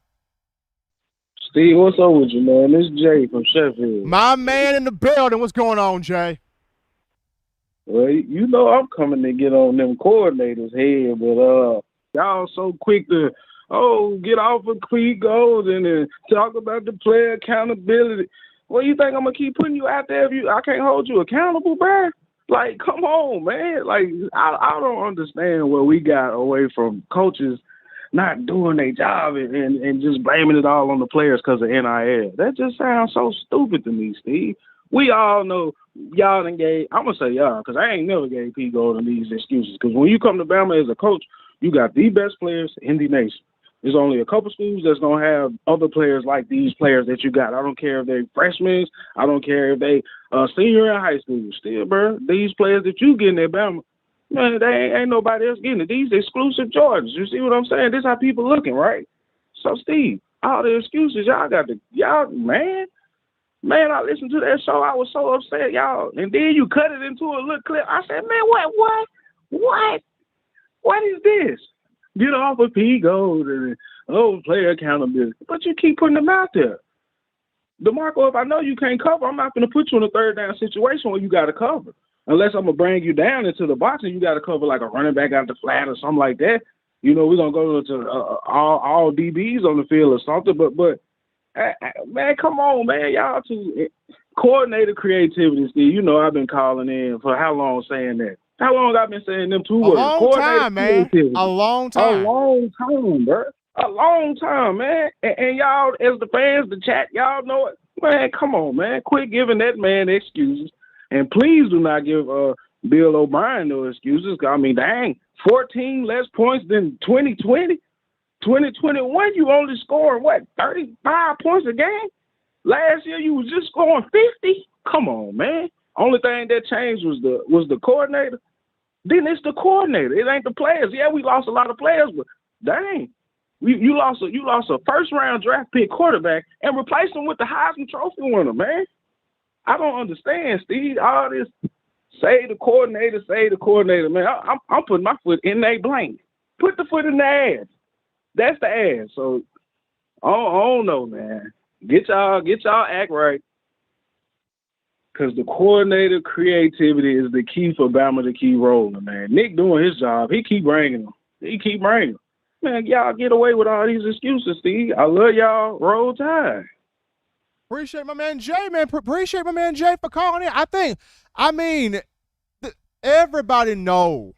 Steve, what's up with you, man? This is Jay from Sheffield. My man in the building. What's going on, Jay? Well, you know I'm coming to get on them coordinators' head, but y'all so quick to get off of Creed goals and then talk about the player accountability. Well, you think I'm gonna keep putting you out there if I can't hold you accountable, bruh? Like, come on, man. Like, I don't understand where we got away from coaches not doing their job and just blaming it all on the players because of NIL. That just sounds so stupid to me, Steve. We all know y'all done gave, I'm going to say y'all, because I ain't never gave P. Golden these excuses. Because when you come to Bama as a coach, you got the best players in the nation. There's only a couple schools that's going to have other players like these players that you got. I don't care if they're freshmen. I don't care if they senior in high school. Still, bro, these players that you getting at Bama, man, they ain't nobody else getting it. These exclusive Jordans. You see what I'm saying? This is how people looking, right? So, Steve, all the excuses y'all got to, Man, I listened to that show. I was so upset, y'all. And then you cut it into a little clip. I said, man, what? What is this? Get off of P. Gold and, player accountability. But you keep putting them out there. DeMarco, if I know you can't cover, I'm not going to put you in a third down situation where you got to cover. Unless I'm going to bring you down into the box and you got to cover like a running back out the flat or something like that. You know, we're going to go to all DBs on the field or something. But man, come on, man. Y'all too coordinator creativity, Steve. You know I've been calling in for how long saying that? How long I've been saying them two words? A long time, man. A long time. A long time, bro. A long time, man. And y'all, as the fans, the chat, y'all know it. Man, come on, man. Quit giving that man excuses. And please do not give Bill O'Brien no excuses. I mean, dang, 14 less points than 2020. 2021, you only scoring, 35 points a game? Last year, you was just scoring 50? Come on, man. Only thing that changed was the coordinator. Then it's the coordinator. It ain't the players. Yeah, we lost a lot of players, but dang. You lost a first-round draft pick quarterback and replaced him with the Heisman Trophy winner, man. I don't understand, Steve. All this say the coordinator, man. I'm putting my foot in their blank. Put the foot in the ass. That's the ass. So I don't know, man. Get y'all act right. Because the coordinator creativity is the key for Bama to keep rolling, man. Nick doing his job. He keep bringing them. Man, y'all get away with all these excuses, Steve. I love y'all. Roll Tide. Appreciate my man Jay, man. Appreciate my man Jay for calling in. Everybody know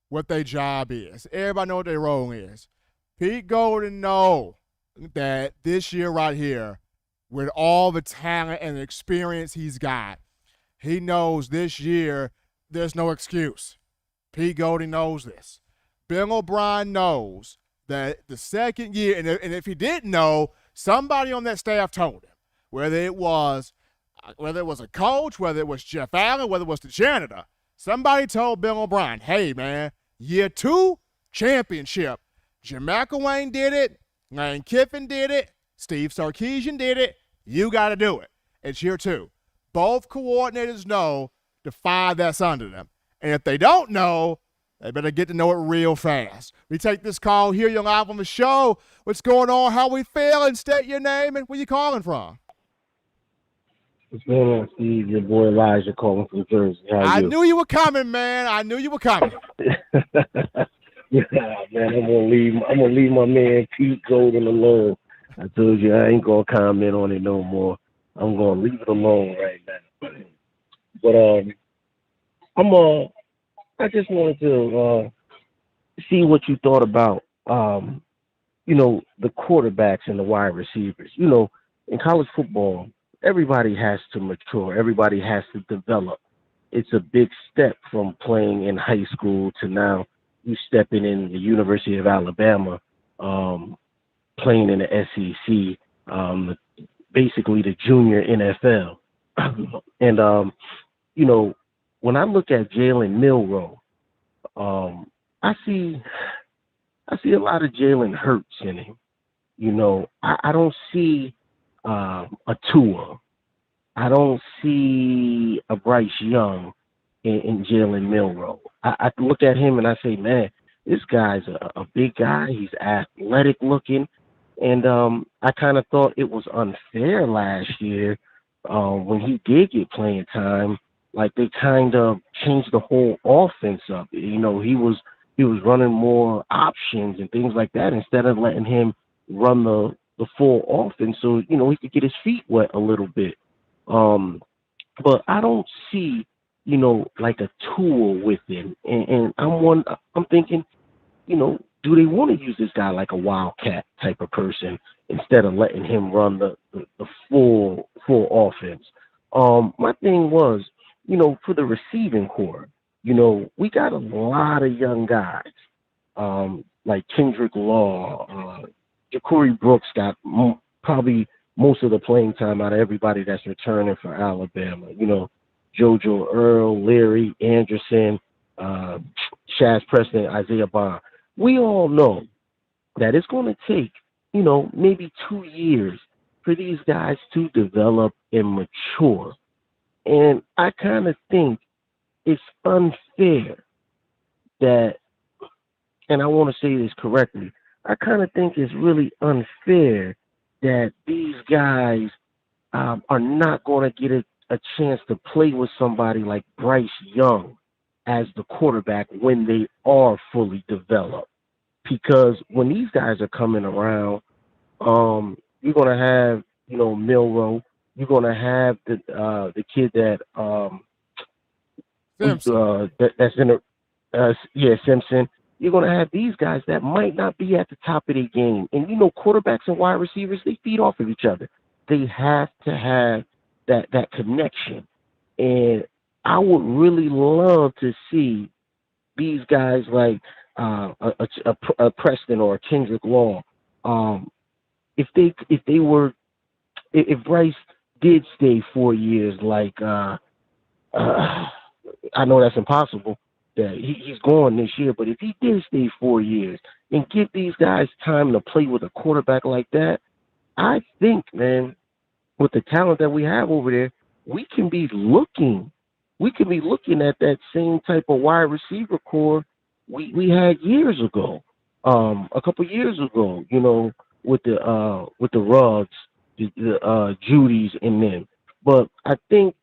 what their job is. Everybody know what their role is. Pete Golden know that this year right here, with all the talent and experience he's got, he knows this year there's no excuse. Pete Golden knows this. Bill O'Brien knows that the second year, and if he didn't know, somebody on that staff told him, whether it was a coach, whether it was Jeff Allen, whether it was the janitor, somebody told Bill O'Brien, hey, man, year 2, championship. Jim McElwain did it. Lane Kiffin did it. Steve Sarkisian did it. You got to do it. It's year 2. Both coordinators know the 5 that's under them. And if they don't know, they better get to know it real fast. We take this call here. You're live on the show. What's going on? How we feeling? State your name and where you calling from. What's going on, Steve? Your boy Elijah calling from Jersey. How I you? knew you were coming, man. I knew you were coming. Yeah, man, I'm gonna leave my man Pete Golden alone. I told you I ain't gonna comment on it no more. I'm gonna leave it alone right now. But I just wanted to see what you thought about the quarterbacks and the wide receivers. In college football, everybody has to mature. Everybody has to develop. It's a big step from playing in high school to now you stepping in the University of Alabama, playing in the SEC, basically the junior NFL. And, when I look at Jalen Milroe, I see a lot of Jalen Hurts in him. I don't see a Tua. I don't see a Bryce Young in Jalen Milroe. I look at him and I say, man, this guy's a big guy. He's athletic looking. And I kind of thought it was unfair last year when he did get playing time. Like they kind of changed the whole offense up. He was running more options and things like that instead of letting him run the full offense so, he could get his feet wet a little bit. But I don't see, like a tool with him. And I'm thinking, do they want to use this guy like a wildcat type of person instead of letting him run the full offense? My thing was, for the receiving core, we got a lot of young guys, like Kendrick Law, Ja'Cory Brooks got probably most of the playing time out of everybody that's returning for Alabama. JoJo Earl, Leary, Anderson, Shaz Preston, Isaiah Bond. We all know that it's going to take, maybe 2 years for these guys to develop and mature. And I kind of think it's unfair that, and I want to say this correctly, I kind of think it's really unfair that these guys are not going to get a chance to play with somebody like Bryce Young as the quarterback when they are fully developed. Because when these guys are coming around, you're going to have, Milroe. You're going to have the kid that that's in Simpson. You're going to have these guys that might not be at the top of their game. And, quarterbacks and wide receivers, they feed off of each other. They have to have that connection. And I would really love to see these guys like a Preston or a Kendrick Law. If Bryce did stay 4 years, like I know that's impossible. That he's gone this year, but if he did stay 4 years and give these guys time to play with a quarterback like that, I think, man, with the talent that we have over there, we can be looking at that same type of wide receiver core we had years ago, a couple years ago, with the Ruggs, the Judys and them. But I think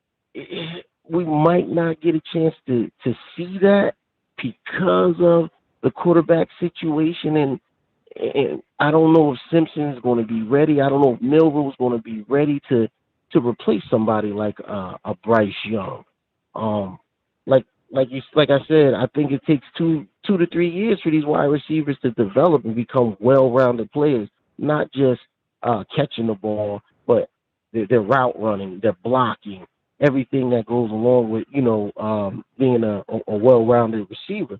we might not get a chance to see that because of the quarterback situation. And I don't know if Simpson is going to be ready. I don't know if Milroe is going to be ready to replace somebody like a Bryce Young. Like I said, I think it takes two to 3 years for these wide receivers to develop and become well-rounded players, not just catching the ball, but their route running, their blocking, everything that goes along with, being a well-rounded receiver.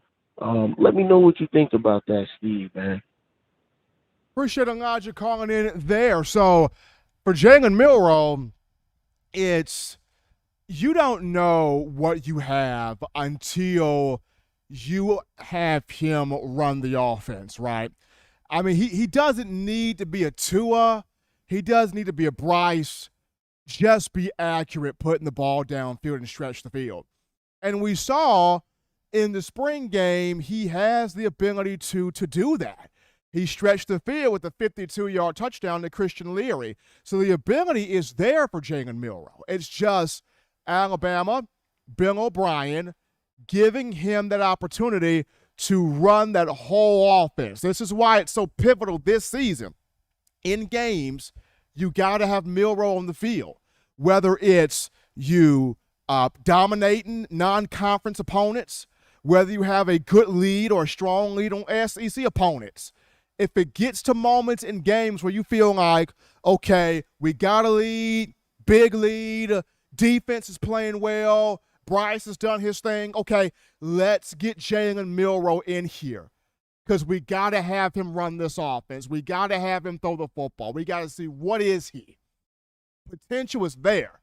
Let me know what you think about that, Steve, man. Appreciate Elijah calling in there. So for Jalen Milroe, it's you don't know what you have until you have him run the offense, right? I mean, he doesn't need to be a Tua. He doesn't need to be a Bryce. Just be accurate, putting the ball downfield and stretch the field. And we saw in the spring game, he has the ability to do that. He stretched the field with a 52-yard touchdown to Christian Leary. So the ability is there for Jalen Milroe. It's just Alabama, Bill O'Brien, giving him that opportunity to run that whole offense. This is why it's so pivotal this season. In games, you got to have Milroe on the field, whether it's you dominating non-conference opponents, whether you have a good lead or a strong lead on SEC opponents. If it gets to moments in games where you feel like, okay, we got a lead, big lead, defense is playing well, Bryce has done his thing, okay, let's get Jalen Milroe in here because we got to have him run this offense. We got to have him throw the football. We got to see what is he. Potential is there.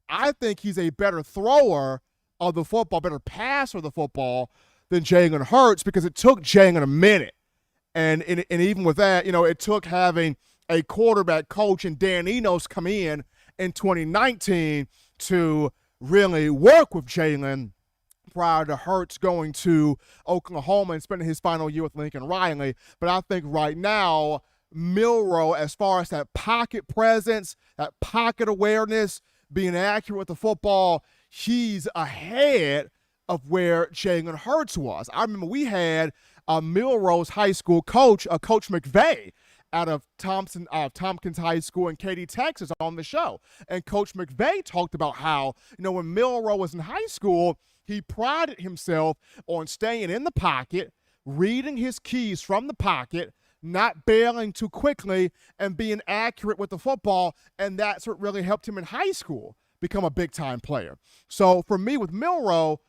I think he's a better thrower of the football, better passer of the football than Jalen Hurts because it took Jalen a minute. And even with that, it took having a quarterback coach and Dan Enos come in 2019 to really work with Jalen prior to Hurts going to Oklahoma and spending his final year with Lincoln Riley. But I think right now, Milroe, as far as that pocket presence, that pocket awareness, being accurate with the football, he's ahead of where Jalen Hurts was. I remember we had Milroe's high school coach, Coach McVay, out of Tompkins High School in Katy, Texas, on the show. And Coach McVay talked about how, when Milroe was in high school, he prided himself on staying in the pocket, reading his keys from the pocket, not bailing too quickly, and being accurate with the football. And that's what really helped him in high school become a big-time player. So for me, with Milroe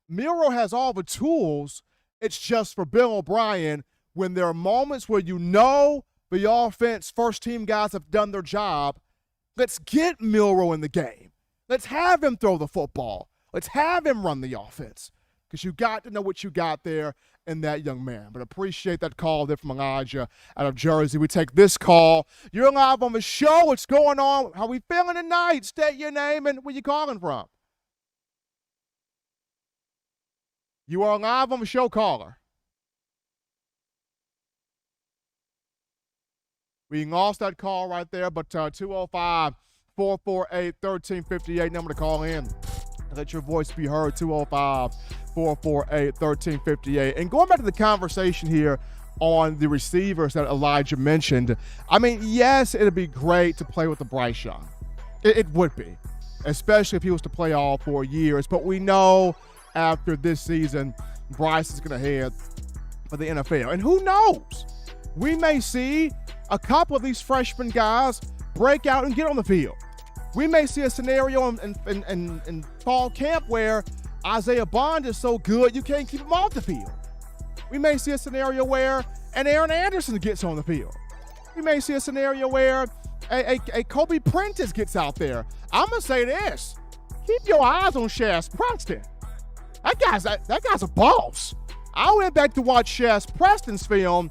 has all the tools. It's just for Bill O'Brien, when there are moments where the offense, first-team guys have done their job, let's get Milroe in the game. Let's have him throw the football. Let's have him run the offense because you got to know what you got there in that young man. But appreciate that call there from Elijah out of Jersey. We take this call. You're live on the show. What's going on? How we feeling tonight? State your name and where you calling from. You are live on the show, caller. We lost that call right there, but 205-448-1358, number to call in. Let your voice be heard, 205-448-1358. And going back to the conversation here on the receivers that Elijah mentioned, I mean, yes, it would be great to play with the Bryce Young. It would be, especially if he was to play all 4 years. But we know after this season, Bryce is going to head for the NFL. And who knows? We may see a couple of these freshman guys break out and get on the field. We may see a scenario in fall camp where Isaiah Bond is so good you can't keep him off the field. We may see a scenario where an Aaron Anderson gets on the field. We may see a scenario where a Kobe Prentice gets out there. I'm going to say this. Keep your eyes on Shaz Preston. That guy's a boss. I went back to watch Shaz Preston's film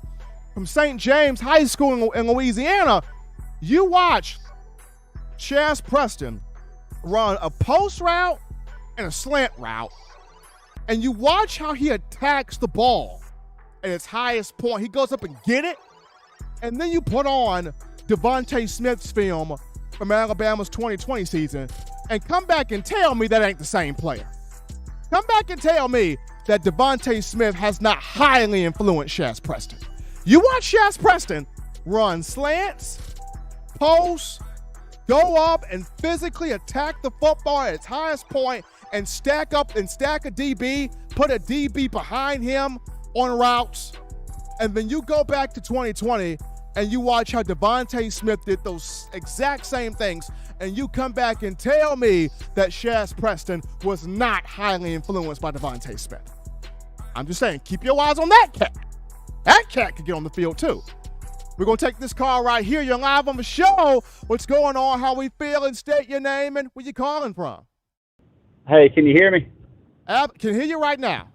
from St. James High School in Louisiana. You watch Shaz Preston run a post route and a slant route, and you watch how he attacks the ball at its highest point. He goes up and get it, and then you put on Devontae Smith's film from Alabama's 2020 season and come back and tell me that ain't the same player. Come back and tell me that Devontae Smith has not highly influenced Shaz Preston. You watch Shaz Preston run slants, posts, go up and physically attack the football at its highest point and stack a DB, put a DB behind him on routes, and then you go back to 2020 and you watch how Devontae Smith did those exact same things, and you come back and tell me that Shaz Preston was not highly influenced by Devontae Smith. I'm just saying, keep your eyes on that cat. That cat could get on the field too. We're going to take this call right here. You're live on the show. What's going on? How we feeling? State your name and where you calling from. Hey, can you hear me? Can hear you right now.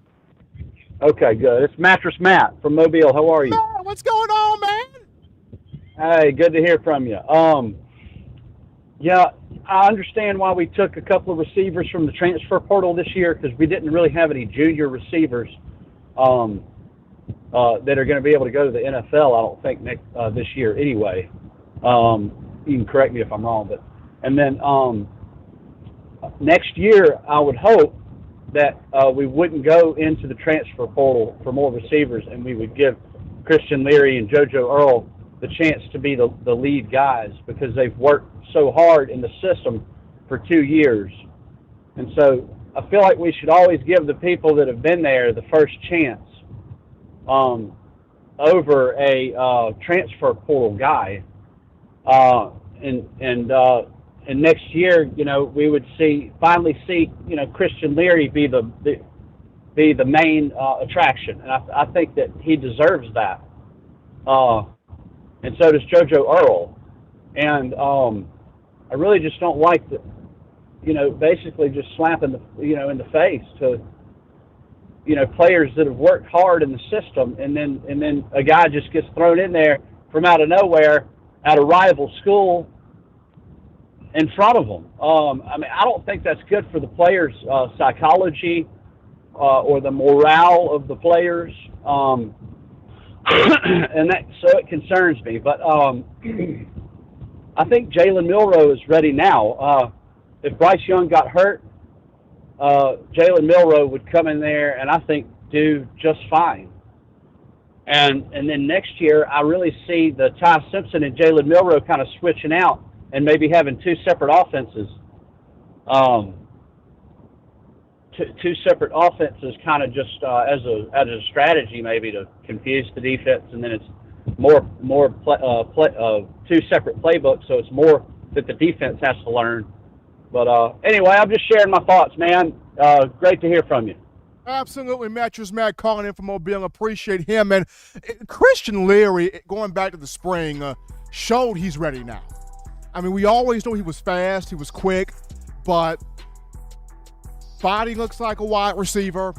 Okay, good. It's Mattress Matt from Mobile. How are you? Man, what's going on, man? Hey, good to hear from you. Yeah, I understand why we took a couple of receivers from the transfer portal this year because we didn't really have any junior receivers. that are going to be able to go to the NFL. I don't think this year anyway. You can correct me if I'm wrong, and then next year I would hope that we wouldn't go into the transfer portal for more receivers, and we would give Christian Leary and JoJo Earl the chance to be the lead guys, because they've worked so hard in the system for 2 years. And so I feel like we should always give the people that have been there the first chance over a transfer portal guy. And next year, we would finally see Christian Leary be the main attraction, and I think that he deserves that. And so does JoJo Earl. And I really just don't like the, basically just slapping in the face to players that have worked hard in the system, and then a guy just gets thrown in there from out of nowhere at a rival school in front of them. I don't think that's good for the players' psychology or the morale of the players, and so it concerns me. But I think Jalen Milroe is ready now. If Bryce Young got hurt, Jalen Milroe would come in there and I think do just fine. And then next year, I really see the Ty Simpson and Jalen Milroe kind of switching out and maybe having two separate offenses. Two separate offenses, kind of just as a strategy, maybe to confuse the defense, and then it's more two separate playbooks, so it's more that the defense has to learn. But anyway, I'm just sharing my thoughts, man. Great to hear from you. Absolutely. Mattress Matt calling in from Mobile. Appreciate him. And Christian Leary, going back to the spring, showed he's ready now. I mean, we always knew he was fast, he was quick, but body looks like a wide receiver,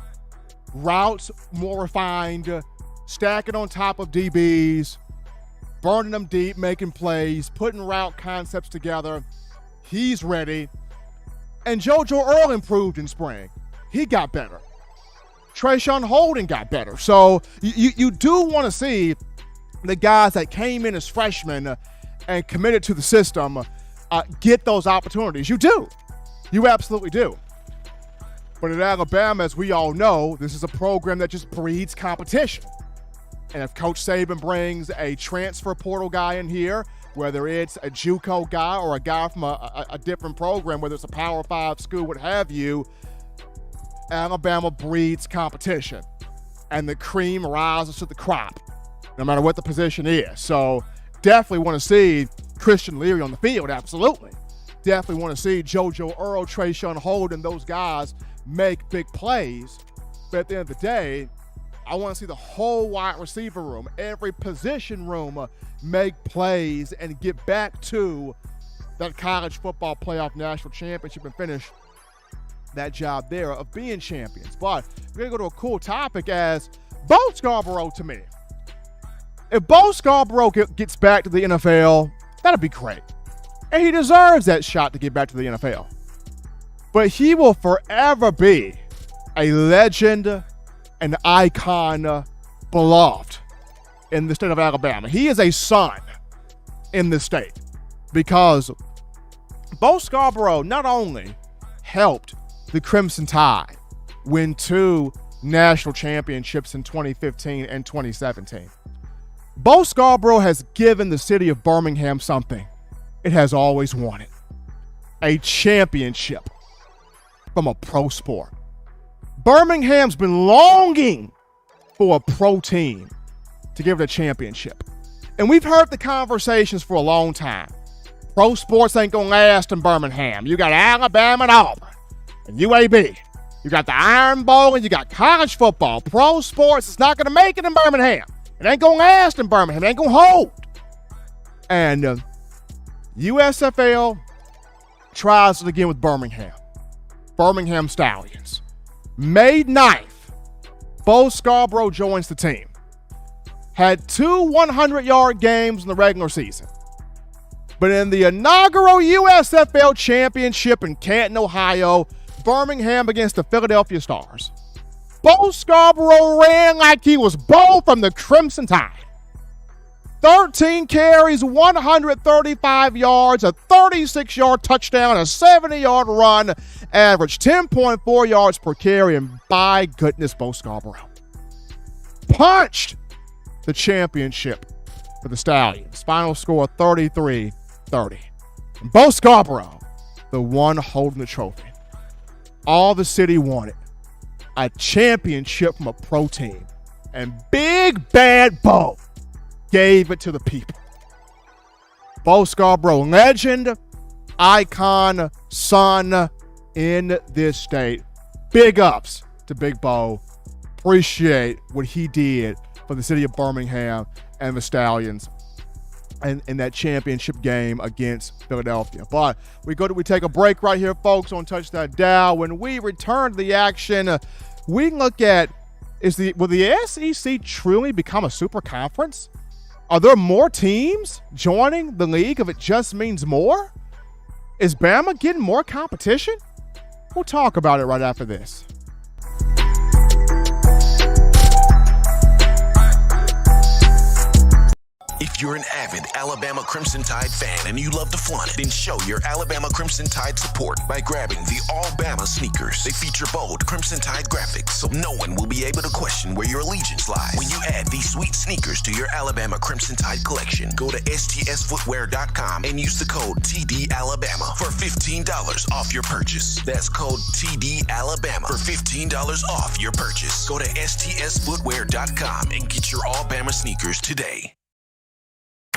routes more refined, stacking on top of DBs, burning them deep, making plays, putting route concepts together. He's ready. And JoJo Earl improved in spring. He got better. Trayshawn Holden got better. So you do want to see the guys that came in as freshmen and committed to the system get those opportunities. You do. You absolutely do. But at Alabama, as we all know, this is a program that just breeds competition. And if Coach Saban brings a transfer portal guy in here, whether it's a JUCO guy or a guy from a different program, whether it's a Power 5 school, what have you, Alabama breeds competition. And the cream rises to the crop, no matter what the position is. So definitely want to see Christian Leary on the field, absolutely. Definitely want to see JoJo Earl, Trayshawn Holden, those guys make big plays. But at the end of the day, I want to see the whole wide receiver room, every position room, make plays and get back to that college football playoff national championship and finish that job there of being champions. But we're going to go to a cool topic as Bo Scarborough to me. If Bo Scarborough gets back to the NFL, that'd be great. And he deserves that shot to get back to the NFL. But he will forever be a legend, an icon, beloved in the state of Alabama. He is a son in the state because Bo Scarborough not only helped the Crimson Tide win 2 national championships in 2015 and 2017. Bo Scarborough has given the city of Birmingham something it has always wanted: a championship from a pro sport. Birmingham's been longing for a pro team to give it a championship. And we've heard the conversations for a long time. Pro sports ain't gonna last in Birmingham. You got Alabama and Auburn and UAB. You got the Iron Bowl and you got college football. Pro sports is not gonna make it in Birmingham. It ain't gonna last in Birmingham. It ain't gonna hold. And USFL tries it again with Birmingham. Birmingham Stallions. May 9th, Bo Scarborough joins the team. Had 2 100-yard games in the regular season. But in the inaugural USFL championship in Canton, Ohio, Birmingham against the Philadelphia Stars, Bo Scarborough ran like he was Bo from the Crimson Tide. 13 carries, 135 yards, a 36-yard touchdown, a 70-yard run, averaged 10.4 yards per carry, and by goodness, Bo Scarborough punched the championship for the Stallions. Final score 33-30. And Bo Scarborough, the one holding the trophy. All the city wanted, a championship from a pro team. And Big Bad Bo gave it to the people. Bo Scarborough, legend, icon, son in this state. Big ups to Big Bo. Appreciate what he did for the city of Birmingham and the Stallions and in that championship game against Philadelphia. But we take a break right here, folks, on Touch That Dial. When we return to the action, we look at will the SEC truly become a super conference? Are there more teams joining the league if it just means more? Is Bama getting more competition? We'll talk about it right after this. If you're an avid Alabama Crimson Tide fan and you love to flaunt it, then show your Alabama Crimson Tide support by grabbing the All Bama sneakers. They feature bold Crimson Tide graphics, so no one will be able to question where your allegiance lies. When you add these sweet sneakers to your Alabama Crimson Tide collection, go to stsfootwear.com and use the code TDAlabama for $15 off your purchase. That's code TDAlabama for $15 off your purchase. Go to stsfootwear.com and get your All Bama sneakers today.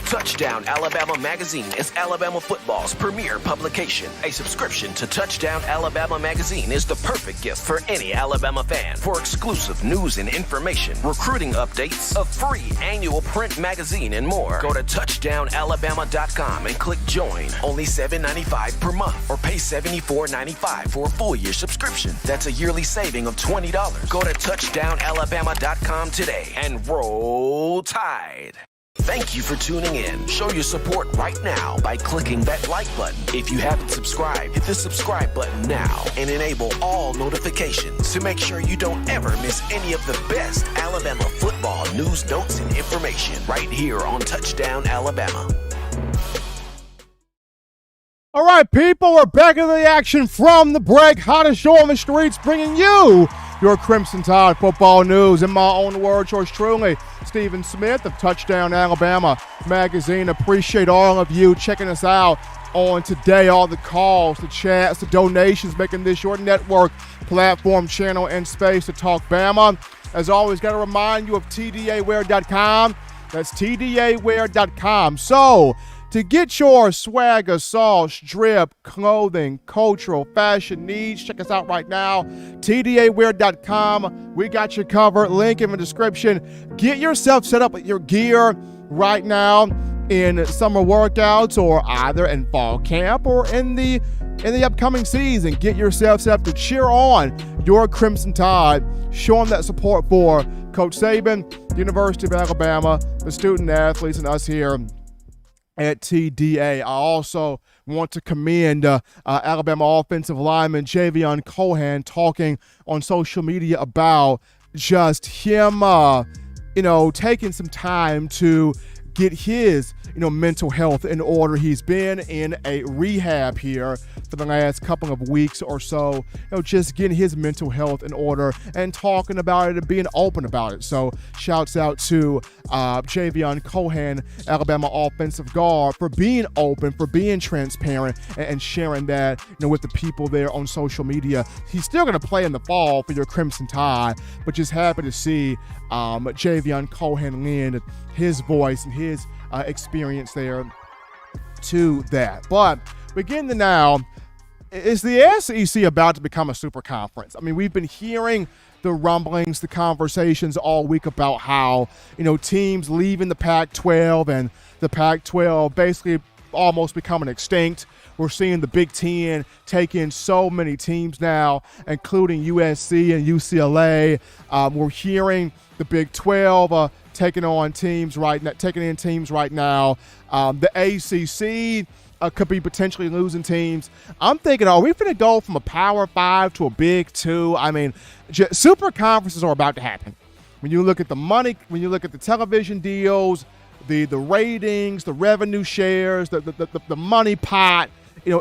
Touchdown Alabama Magazine is Alabama football's premier publication. A subscription to Touchdown Alabama Magazine is the perfect gift for any Alabama fan. For exclusive news and information, recruiting updates, a free annual print magazine, and more, go to touchdownalabama.com and click join. Only $7.95 per month, or pay $74.95 for a full year subscription. That's a yearly saving of $20. Go to touchdownalabama.com today and roll Tide. Thank you for tuning in. Show your support right now by clicking that like button. If you haven't subscribed, hit the subscribe button now and enable all notifications to make sure you don't ever miss any of the best Alabama football news, notes, and information right here on Touchdown Alabama. All right, people, we're back in the action from the break. Hottest show on the streets, bringing you your Crimson Tide football news. In my own words, yours truly, Stephen Smith of Touchdown Alabama Magazine. Appreciate all of you checking us out on today. All the calls, the chats, the donations, making this your network, platform, channel, and space to talk Bama. As always, got to remind you of TDAwear.com. That's TDAwear.com. So, to get your swagger, sauce, drip, clothing, cultural, fashion needs, check us out right now. TDAwear.com. We got you covered. Link in the description. Get yourself set up with your gear right now in summer workouts, or either in fall camp or in the upcoming season. Get yourself set up to cheer on your Crimson Tide. Show them that support for Coach Saban, the University of Alabama, the student athletes, and us here at TDA. I also want to commend Alabama offensive lineman Javion Cohan talking on social media about just him, taking some time to get his, mental health in order. He's been in a rehab here for the last couple of weeks or so, just getting his mental health in order and talking about it and being open about it. So shouts out to Javion Cohan, Alabama offensive guard, for being open, for being transparent, and sharing that, with the people there on social media. He's still going to play in the fall for your Crimson Tide, but just happy to see Javion Cohan lend his voice and his experience there to that. But begin to now, is the SEC about to become a super conference? I mean, we've been hearing the rumblings, the conversations all week about how, teams leaving the Pac-12 and the Pac-12 basically almost becoming extinct. We're seeing the Big Ten take in so many teams now, including USC and UCLA. We're hearing the Big 12 taking in teams right now. The ACC could be potentially losing teams. I'm thinking, are we going to go from a Power 5 to a Big 2? I mean, super conferences are about to happen. When you look at the money, when you look at the television deals, the ratings, the revenue shares, the money pot,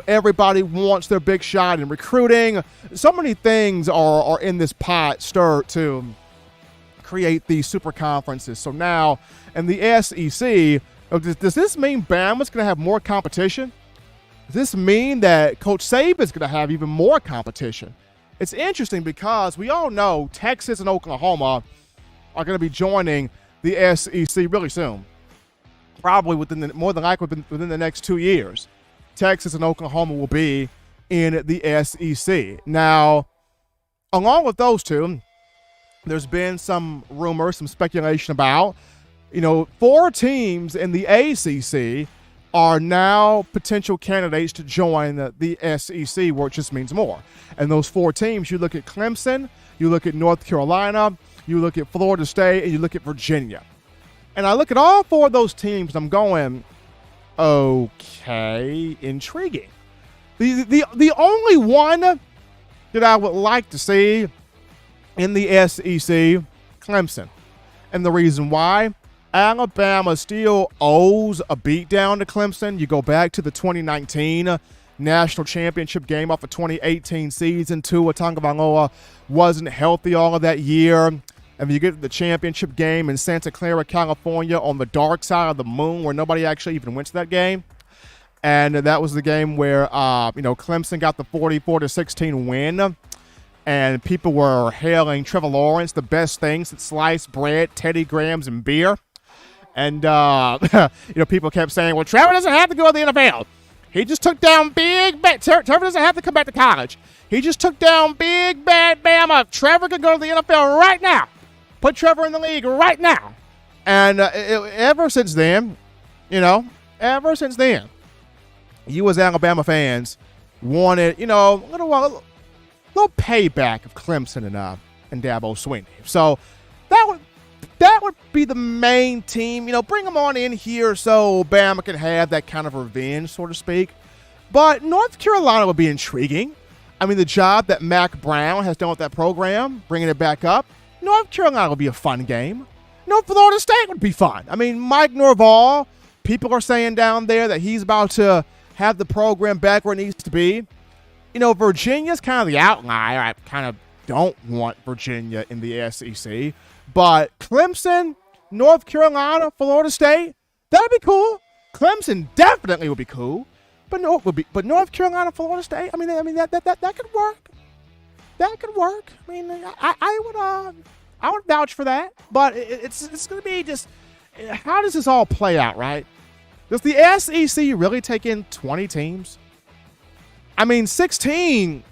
everybody wants their big shot in recruiting. So many things are in this pot stirred to create these super conferences. So now in the SEC, does this mean Bama's going to have more competition? Does this mean that Coach Saban's going to have even more competition? It's interesting because we all know Texas and Oklahoma are going to be joining the SEC really soon. Probably more than likely within the next 2 years. Texas and Oklahoma will be in the SEC. Now, along with those two, there's been some rumors, some speculation about, 4 teams in the ACC are now potential candidates to join the SEC, where it just means more. And those 4 teams, you look at Clemson, you look at North Carolina, you look at Florida State, and you look at Virginia. And I look at all 4 of those teams, and I'm going, okay, intriguing. The only one that I would like to see in the SEC, Clemson. And the reason why, Alabama still owes a beatdown to Clemson. You go back to the 2019 national championship game off a 2018 season. Tua Tagovailoa wasn't healthy all of that year. And you get to the championship game in Santa Clara, California, on the dark side of the moon, where nobody actually even went to that game. And that was the game where, Clemson got the 44-16 win. And people were hailing Trevor Lawrence, the best things since sliced bread, Teddy Grahams, and beer. And, people kept saying, well, Trevor doesn't have to go to the NFL. He just took down big bad. Trevor doesn't have to come back to college. He just took down big bad Bama. Trevor could go to the NFL right now. Put Trevor in the league right now. And ever since then, you as Alabama fans wanted, a little payback of Clemson and Dabo Swinney. So that would be the main team. Bring them on in here so Bama can have that kind of revenge, so to speak. But North Carolina would be intriguing. I mean, the job that Mac Brown has done with that program, bringing it back up, North Carolina would be a fun game. Florida State would be fun. I mean, Mike Norvell, people are saying down there that he's about to have the program back where it needs to be. Virginia's kind of the outlier. I kind of don't want Virginia in the SEC. But Clemson, North Carolina, Florida State, that'd be cool. Clemson definitely would be cool. But North Carolina, Florida State, I mean that could work. That could work. I mean, I would vouch for that. But it's going to be just, how does this all play out, right? Does the SEC really take in 20 teams? I mean, 16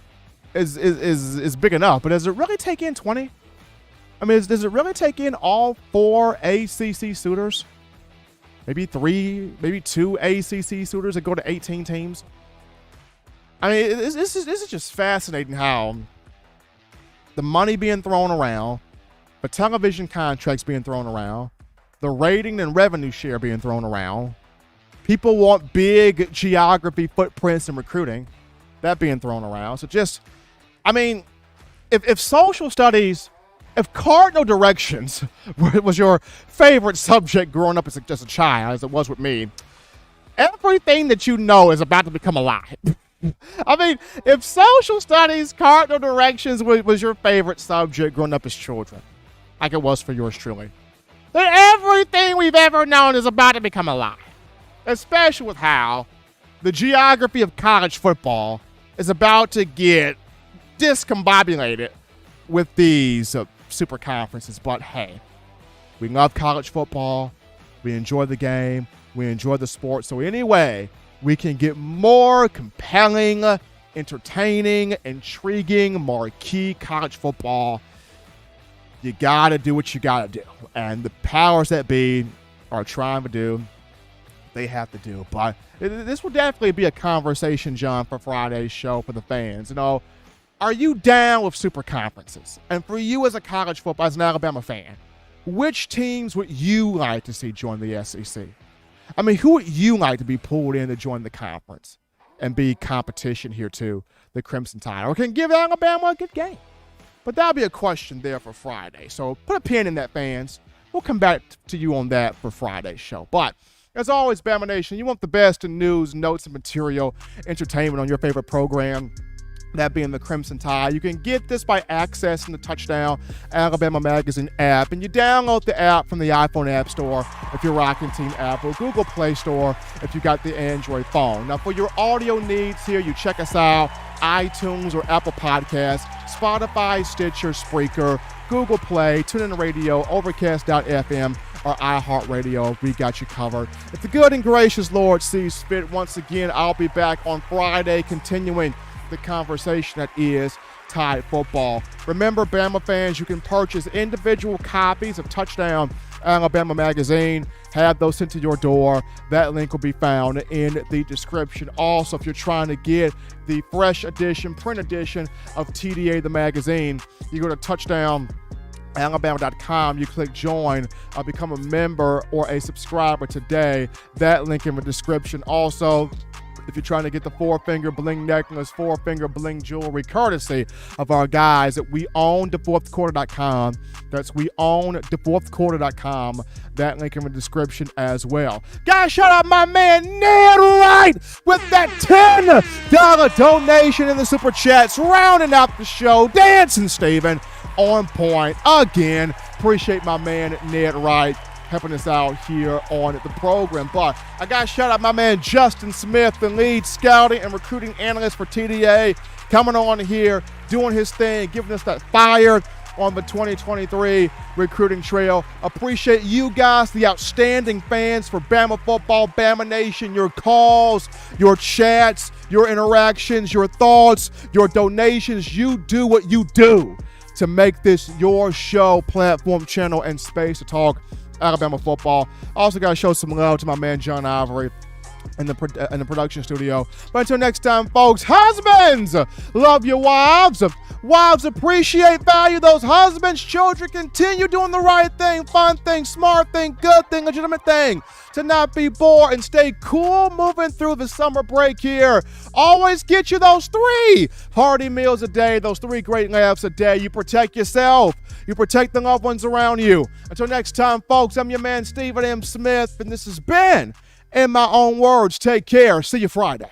is big enough, but does it really take in 20? I mean, does it really take in all 4 ACC suitors? Maybe 3, maybe 2 ACC suitors that go to 18 teams? I mean, this is just fascinating how the money being thrown around, the television contracts being thrown around, the rating and revenue share being thrown around. People want big geography footprints in recruiting. That being thrown around. So just, I mean, if social studies, if cardinal directions was your favorite subject growing up as a child, as it was with me, everything that you know is about to become a lie. I mean, if social studies, cardinal directions was your favorite subject growing up as children, like it was for yours truly, then everything we've ever known is about to become a lie. Especially with how the geography of college football is about to get discombobulated with these super conferences. But hey, we love college football. We enjoy the game. We enjoy the sport. So anyway, we can get more compelling, entertaining, intriguing, marquee college football. You got to do what you got to do. And the powers that be are trying to do. They have to do. But this will definitely be a conversation, John, for Friday's show for the fans. Are you down with super conferences? And for you as a college football, as an Alabama fan, which teams would you like to see join the SEC? I mean, who would you like to be pulled in to join the conference and be competition here to the Crimson Tide? Or can give Alabama a good game? But that'll be a question there for Friday. So put a pin in that, fans. We'll come back to you on that for Friday's show. But as always, Bama Nation, you want the best in news, notes, and material, entertainment on your favorite program, that being the Crimson Tide. You can get this by accessing the Touchdown Alabama Magazine app, and you download the app from the iPhone App Store if you're rocking Team Apple, Google Play Store if you got the Android phone. Now, for your audio needs here, you check us out, iTunes or Apple Podcasts, Spotify, Stitcher, Spreaker, Google Play, TuneIn Radio, Overcast.fm, or iHeartRadio. We got you covered. If the good and gracious Lord sees fit, once again, I'll be back on Friday continuing the conversation that is Tide football. Remember, Bama fans, you can purchase individual copies of Touchdown Alabama Magazine. Have those sent to your door. That link will be found in the description. Also, if you're trying to get the fresh edition, print edition of TDA the magazine, you go to touchdownalabama.com. You click join, become a member or a subscriber today. That link in the description. Also, if you're trying to get the 4-finger bling necklace, 4-finger bling jewelry, courtesy of our guys at WeOwnTheFourthQuarter.com. That's WeOwnTheFourthQuarter.com. That link in the description as well. Guys, shout out my man Ned Wright with that $10 donation in the Super Chats, rounding out the show. Dancing Steven on point again. Appreciate my man Ned Wright helping us out here on the program. But I got to shout out my man Justin Smith, the lead scouting and recruiting analyst for TDA, coming on here, doing his thing, giving us that fire on the 2023 recruiting trail. Appreciate you guys, the outstanding fans for Bama football, Bama Nation, your calls, your chats, your interactions, your thoughts, your donations. You do what you do to make this your show, platform, channel, and space to talk Alabama football. Also got to show some love to my man John Ivory in the production studio. But until next time, folks, husbands, love your wives. Wives appreciate, value those husbands. Children, continue doing the right thing, fun thing, smart thing, good thing, legitimate thing. To not be bored and stay cool moving through the summer break here. Always get you those 3 hearty meals a day, those 3 great laughs a day. You protect yourself. You protect the loved ones around you. Until next time, folks, I'm your man, Stephen M. Smith, and this has been In My Own Words. Take care. See you Friday.